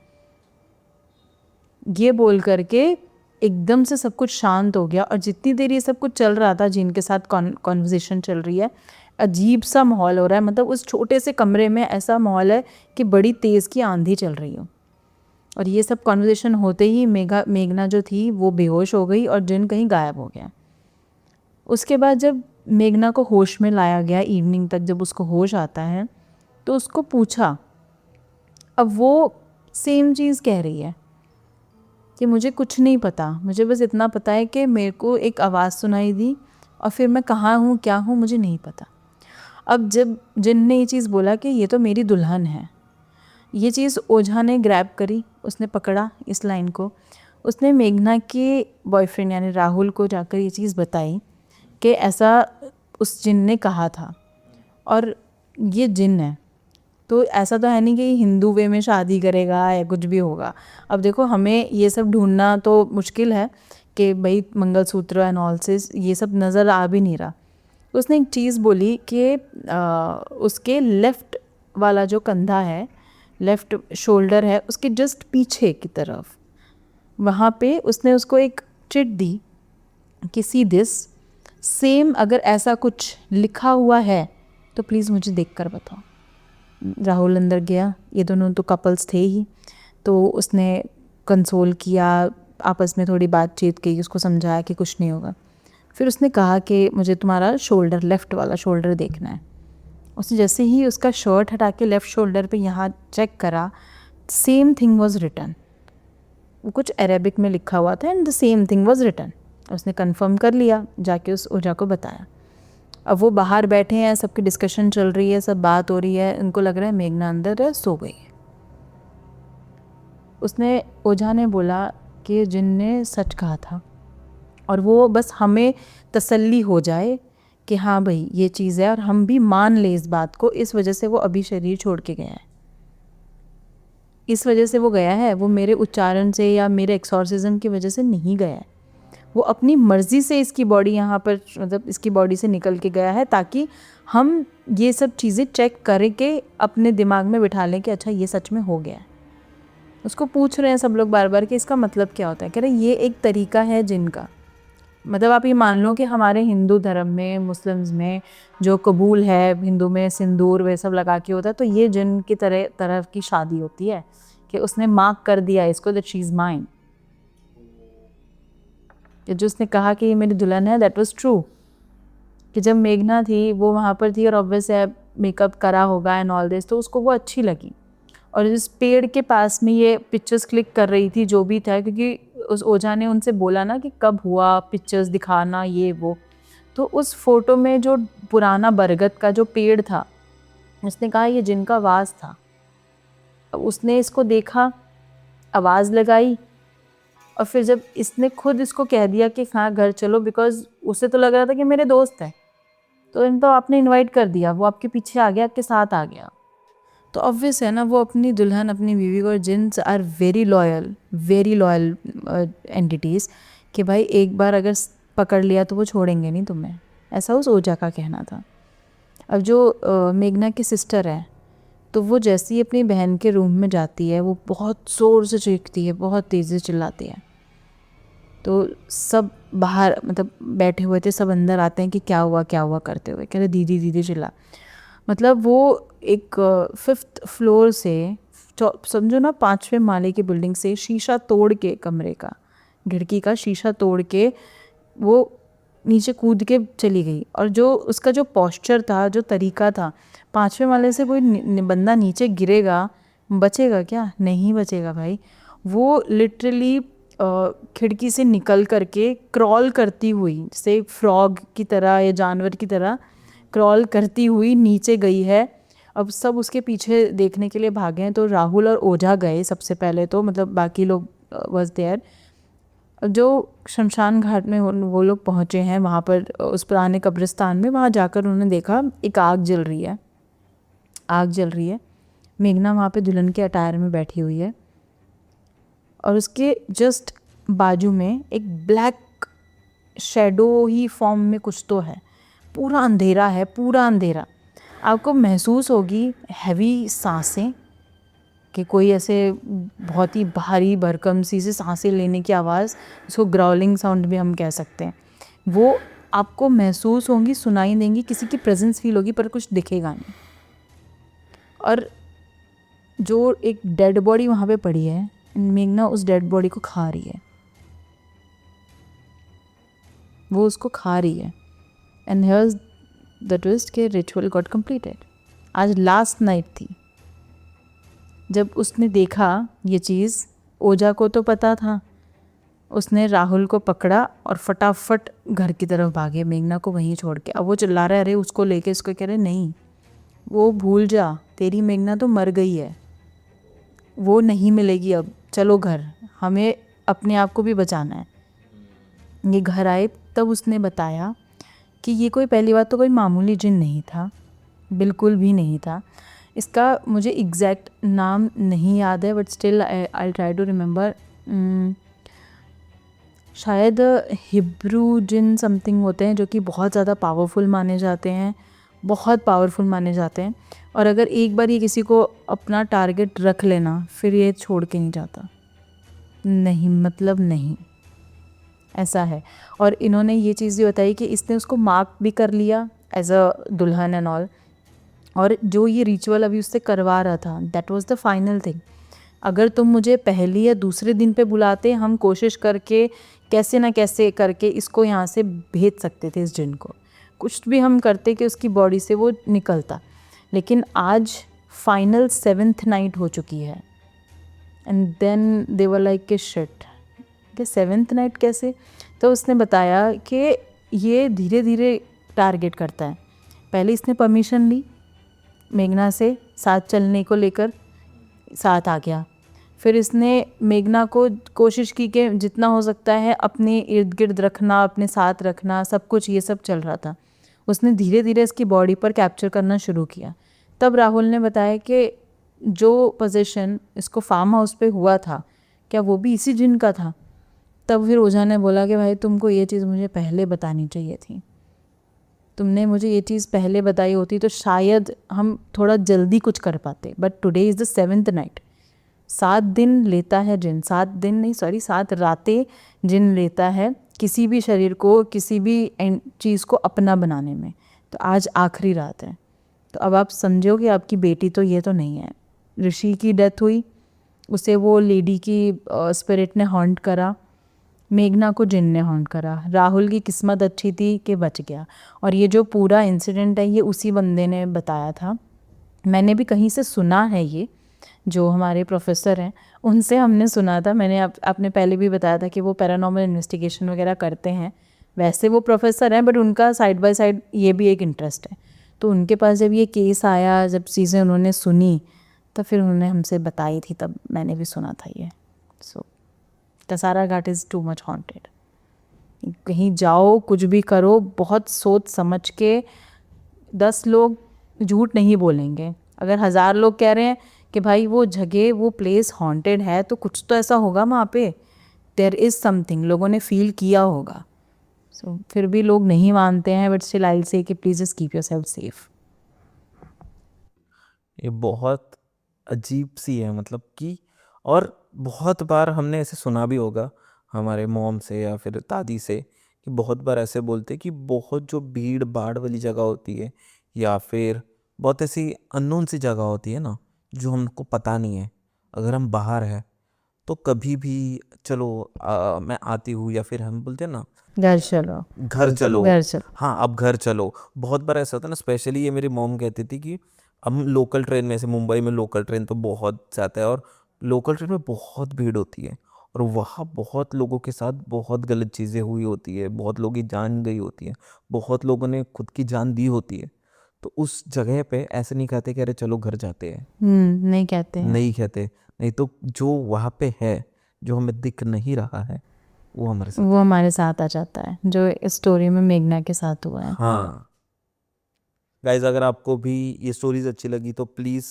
ये बोल करके एकदम से सब कुछ शांत हो गया और जितनी देर ये सब कुछ चल रहा था जिनके साथ कॉन्वर्जेशन चल रही है, अजीब सा माहौल हो रहा है। मतलब उस छोटे से कमरे में ऐसा माहौल है कि बड़ी तेज़ की आंधी चल रही हो। और ये सब कॉन्वर्जेशन होते ही मेघना जो थी वो बेहोश हो गई और जिन कहीं गायब हो गया। उसके बाद जब मेघना को होश में लाया गया इवनिंग तक, जब उसको होश आता है तो उसको पूछा, अब वो सेम चीज़ कह रही है कि मुझे कुछ नहीं पता, मुझे बस इतना पता है कि मेरे को एक आवाज़ सुनाई दी और फिर मैं कहाँ हूँ क्या हूँ मुझे नहीं पता। अब जब जिन ने ये चीज़ बोला कि ये तो मेरी दुल्हन है, ये चीज़ ओझा ने ग्रैब करी, उसने पकड़ा इस लाइन को। उसने मेघना के बॉयफ्रेंड यानी राहुल को जाकर ये चीज़ बताई कि ऐसा उस जिन ने कहा था और ये जिन है। तो ऐसा तो है नहीं कि हिंदू वे में शादी करेगा या कुछ भी होगा। अब देखो हमें ये सब ढूंढना तो मुश्किल है कि भाई मंगलसूत्र एंड ऑल से ये सब नज़र आ भी नहीं रहा। उसने एक चीज़ बोली कि उसके लेफ़्ट वाला जो कंधा है, लेफ़्ट शोल्डर है, उसके जस्ट पीछे की तरफ वहाँ पे उसने उसको एक चिट दी कि सी दिस सेम, अगर ऐसा कुछ लिखा हुआ है तो प्लीज़ मुझे देखकर बताओ। राहुल अंदर गया, ये दोनों तो कपल्स थे ही, तो उसने कंसोल किया, आपस में थोड़ी बातचीत की, उसको समझाया कि कुछ नहीं होगा। फिर उसने कहा कि मुझे तुम्हारा शोल्डर, लेफ़्ट वाला शोल्डर देखना है। उसने जैसे ही उसका शर्ट हटा के लेफ़्ट शोल्डर पे यहाँ चेक करा, सेम थिंग वाज रिटन। वो कुछ अरेबिक में लिखा हुआ था and the same thing was written. उसने कंफर्म कर लिया, जाके उस ओझा को बताया। अब वो बाहर बैठे हैं, सबकी डिस्कशन चल रही है, सब बात हो रही है, उनको लग रहा है मेघना अंदर है, सो गई है। उसने ओझा ने बोला कि जिन ने सच कहा था और वो बस हमें तसल्ली हो जाए कि हाँ भाई ये चीज़ है और हम भी मान लें इस बात को, इस वजह से वो अभी शरीर छोड़ के गया है। इस वजह से वो गया है, वो मेरे उच्चारण से या मेरे एक्सॉर्सिज्म की वजह से नहीं गया है। वो अपनी मर्ज़ी से इसकी बॉडी यहाँ पर, मतलब इसकी बॉडी से निकल के गया है, ताकि हम ये सब चीज़ें चेक करें के अपने दिमाग में बिठा लें कि अच्छा ये सच में हो गया है। उसको पूछ रहे हैं सब लोग बार बार कि इसका मतलब क्या होता है। कह रहे ये एक तरीका है जिनका, मतलब आप ये मान लो कि हमारे हिंदू धर्म में, मुस्लिम्स में जो कबूल है, हिंदू में सिंदूर वे सब लगा के होता है, तो ये जिन की तरह की शादी होती है कि उसने मार्क कर दिया इसको दैट शी इज़ माइन। जो उसने कहा कि ये मेरी दुल्हन है, दैट वाज ट्रू। कि जब मेघना थी वो वहाँ पर थी और ऑब्वियस है मेकअप करा होगा एंड ऑल दिस, तो उसको वो अच्छी लगी। और इस पेड़ के पास में ये पिक्चर्स क्लिक कर रही थी जो भी था, क्योंकि उस ओझा ने उनसे बोला ना कि कब हुआ, पिक्चर्स दिखाना ये वो। तो उस फोटो में जो पुराना बरगद का जो पेड़ था, उसने कहा ये जिनका वास था। अब उसने इसको देखा, आवाज़ लगाई और फिर जब इसने खुद इसको कह दिया कि हाँ घर चलो, बिकॉज उसे तो लग रहा था कि मेरे दोस्त है, तो इन तो आपने इनवाइट कर दिया, वो आपके पीछे आ गया, आपके साथ आ गया, तो ऑब्वियस है ना वो अपनी दुल्हन, अपनी बीवी को, jinns are very loyal entities, कि भाई एक बार अगर पकड़ लिया तो वो छोड़ेंगे नहीं तुम्हें। ऐसा उस ओझा का कहना था। अब जो मेघना की सिस्टर है, तो वो जैसे ही अपनी बहन के रूम में जाती है, वो बहुत ज़ोर से चीखती है, बहुत तेज़ी से चिल्लाती है। तो सब बाहर, मतलब बैठे हुए थे, सब अंदर आते हैं कि क्या हुआ करते हुए, कह रहे दीदी दीदी चिल्ला। मतलब वो एक 5th फ्लोर से, समझो ना 5वें माले की बिल्डिंग से शीशा तोड़ के, कमरे का खिड़की का शीशा तोड़ के वो नीचे कूद के चली गई। और जो उसका जो पोस्चर था, जो तरीका था, 5वें माले से कोई बंदा नीचे गिरेगा, बचेगा क्या? नहीं बचेगा भाई। वो लिटरली खिड़की से निकल करके क्रॉल करती हुई, जैसे फ्रॉग की तरह या जानवर की तरह क्रॉल करती हुई नीचे गई है। अब सब उसके पीछे देखने के लिए भागे हैं। तो राहुल और ओझा गए सबसे पहले, तो मतलब बाकी लोग वाज देयर। जो शमशान घाट में वो लोग पहुँचे हैं वहाँ पर, उस पुराने कब्रिस्तान में, वहाँ जाकर उन्होंने देखा एक आग जल रही है। मेघना वहाँ पे दुल्हन के अटायर में बैठी हुई है और उसके जस्ट बाजू में एक ब्लैक शेडो ही फॉर्म में कुछ तो है। पूरा अंधेरा। आपको महसूस होगी हैवी सांसें कि कोई ऐसे बहुत ही भारी भरकम सी से सांसें लेने की आवाज़, उसको ग्राउलिंग साउंड भी हम कह सकते हैं, वो आपको महसूस होंगी, सुनाई देंगी, किसी की प्रेजेंस फील होगी, पर कुछ दिखेगा नहीं। और जो एक डेड बॉडी वहाँ पे पड़ी है, मेघना उस डेड बॉडी को खा रही है, वो उसको खा रही है। एंड हियर्स द ट्विस्ट के रिचुअल गॉट कंप्लीटेड। आज लास्ट नाइट थी जब उसने देखा ये चीज़। ओजा को तो पता था, उसने राहुल को पकड़ा और फटाफट घर की तरफ भागे, मेघना को वहीं छोड़ के। अब वो चिल्ला रहा है, अरे उसको लेके, इसको कह रहे नहीं, वो भूल जा, तेरी मेघना तो मर गई है, वो नहीं मिलेगी अब, चलो घर, हमें अपने आप को भी बचाना है। ये घर आए तब उसने बताया कि ये कोई, पहली बात तो कोई मामूली जिन नहीं था, बिल्कुल भी नहीं था। इसका मुझे एग्जैक्ट नाम नहीं याद है, but still I try to remember. शायद हिब्रू जिन समथिंग होते हैं जो कि बहुत ज़्यादा पावरफुल माने जाते हैं, बहुत पावरफुल माने जाते हैं। और अगर एक बार ये किसी को अपना टारगेट रख लेना, फिर ये छोड़ के नहीं जाता, नहीं, मतलब नहीं, ऐसा है। और इन्होंने ये चीज़ भी बताई कि इसने उसको मार्क भी कर लिया एज अ दुल्हन एंड ऑल। और जो ये रिचुअल अभी उससे करवा रहा था, that was the final thing. अगर तुम मुझे पहली या दूसरे दिन पे बुलाते, हम कोशिश करके कैसे ना कैसे करके इसको यहाँ से भेज सकते थे, इस जिन को, कुछ भी हम करते कि उसकी बॉडी से वो निकलता। लेकिन आज फाइनल 7th नाइट हो चुकी है, and then they were like कि शिट, कि 7th नाइट कैसे। तो उसने बताया कि ये धीरे धीरे टारगेट करता है। पहले इसने परमिशन ली मेघना से साथ चलने को लेकर, साथ आ गया। फिर इसने मेघना को कोशिश की कि जितना हो सकता है अपने इर्द गिर्द रखना, अपने साथ रखना, सब कुछ ये सब चल रहा था। उसने धीरे धीरे इसकी बॉडी पर कैप्चर करना शुरू किया। तब राहुल ने बताया कि जो पोजीशन इसको फार्म हाउस पे हुआ था, क्या वो भी इसी जिन का था। तब फिर ओझा ने बोला कि भाई तुमको ये चीज़ मुझे पहले बतानी चाहिए थी, तुमने मुझे ये चीज़ पहले बताई होती तो शायद हम थोड़ा जल्दी कुछ कर पाते। But today is the 7th night. 7 दिन लेता है जिन, 7 दिन नहीं, सॉरी 7 रातें जिन लेता है किसी भी शरीर को, किसी भी चीज़ को अपना बनाने में। तो आज आखिरी रात है। तो अब आप समझो कि आपकी बेटी तो ये तो नहीं है। ऋषि की डेथ हुई, उसे वो लेडी की स्पिरिट ने हॉन्ट करा, मेघना को जिन ने हॉन्ट करा। राहुल की किस्मत अच्छी थी कि बच गया। और ये जो पूरा इंसिडेंट है ये उसी बंदे ने बताया था। मैंने भी कहीं से सुना है, ये जो हमारे प्रोफेसर हैं उनसे हमने सुना था। मैंने आपने पहले भी बताया था कि वो पैरानॉर्मल इन्वेस्टिगेशन वगैरह करते हैं। वैसे वो प्रोफेसर हैं, बट उनका साइड बाय साइड ये भी एक इंटरेस्ट है। तो उनके पास जब ये केस आया, जब चीज़ें उन्होंने सुनी, तो फिर उन्होंने हमसे बताई थी, तब मैंने भी सुना था ये। सो कसारा घाट इज़ टू मच हॉन्टेड। कहीं जाओ, कुछ भी करो, बहुत सोच समझ के। 10 लोग झूठ नहीं बोलेंगे। अगर 1000 लोग कह रहे हैं कि भाई वो जगह, वो प्लेस हॉन्टेड है, तो कुछ तो ऐसा होगा वहाँ पे, देयर इज़ समथिंग, लोगों ने फील किया होगा। सो फिर भी लोग नहीं मानते हैं, but still I will say कि please just keep yourself safe. ये बहुत अजीब सी है, मतलब कि, और बहुत बार हमने ऐसे सुना भी होगा हमारे मॉम से या फिर दादी से, कि बहुत बार ऐसे बोलते कि बहुत जो भीड़ भाड़ वाली जगह होती है या फिर बहुत ऐसी अननोन सी जगह होती है ना, जो हमको पता नहीं है, अगर हम बाहर हैं तो कभी भी चलो मैं आती हूँ, या फिर हम बोलते हैं ना घर चलो, घर चलो, घर चलो। हाँ अब घर चलो। बहुत बार ऐसा होता है ना, स्पेशली ये मेरी मॉम कहती थी कि हम लोकल ट्रेन में से, मुंबई में लोकल ट्रेन तो बहुत जाता है और लोकल ट्रेन में बहुत भीड़ होती है और वहाँ बहुत लोगों के साथ बहुत गलत चीज़ें हुई होती है, बहुत लोगों की जान गई होती है, बहुत लोगों ने खुद की जान दी होती है। तो उस जगह पे ऐसे नहीं कहते कि अरे चलो घर जाते हैं, नहीं कहते हैं। नहीं कहते। नहीं तो जो वहाँ पे है, जो हमें दिख नहीं रहा है, वो हमारे साथ, वो हमारे साथ आ जाता है, जो इस स्टोरी में मेघना के साथ हुआ है। हाँ। गाइज, अगर आपको भी ये स्टोरीज अच्छी लगी तो प्लीज़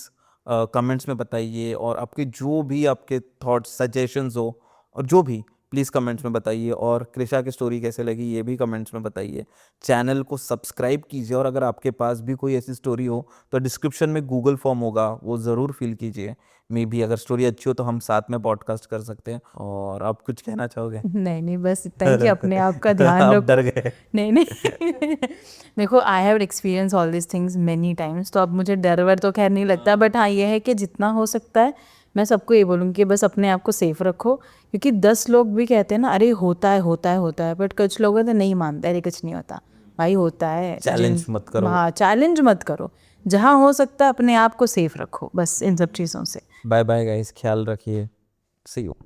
कमेंट्स में बताइए, और आपके जो भी आपके थॉट्स, सजेशंस हो, और जो भी प्लीज़ कमेंट्स में बताइए, और कृषा की स्टोरी कैसे लगी ये भी कमेंट्स में बताइए। चैनल को सब्सक्राइब कीजिए, और अगर आपके पास भी कोई ऐसी स्टोरी हो तो डिस्क्रिप्शन में गूगल फॉर्म होगा, वो ज़रूर फिल कीजिए। मे बी अगर स्टोरी अच्छी हो तो हम साथ में पॉडकास्ट कर सकते हैं। और आप कुछ कहना चाहोगे? नहीं नहीं, बस इतना ही कि अपने आप का ध्यान आप रखो। डर गए। नहीं नहीं देखो, I have experience all this things many times, तो अब मुझे डर वर तो खैर नहीं लगता, बट हाँ ये है कि जितना हो सकता है मैं सबको ये बोलूँगी कि बस अपने आप को सेफ रखो, क्योंकि 10 लोग भी कहते हैं ना अरे होता है होता है होता है, बट कुछ लोग तो नहीं मानते, अरे कुछ नहीं होता भाई, होता है। चैलेंज मत करो। हाँ, चैलेंज मत करो, जहाँ हो सकता है अपने आप को सेफ रखो, बस इन सब चीज़ों से। बाय बाय गाइस, ख्याल रखिए, सी यू।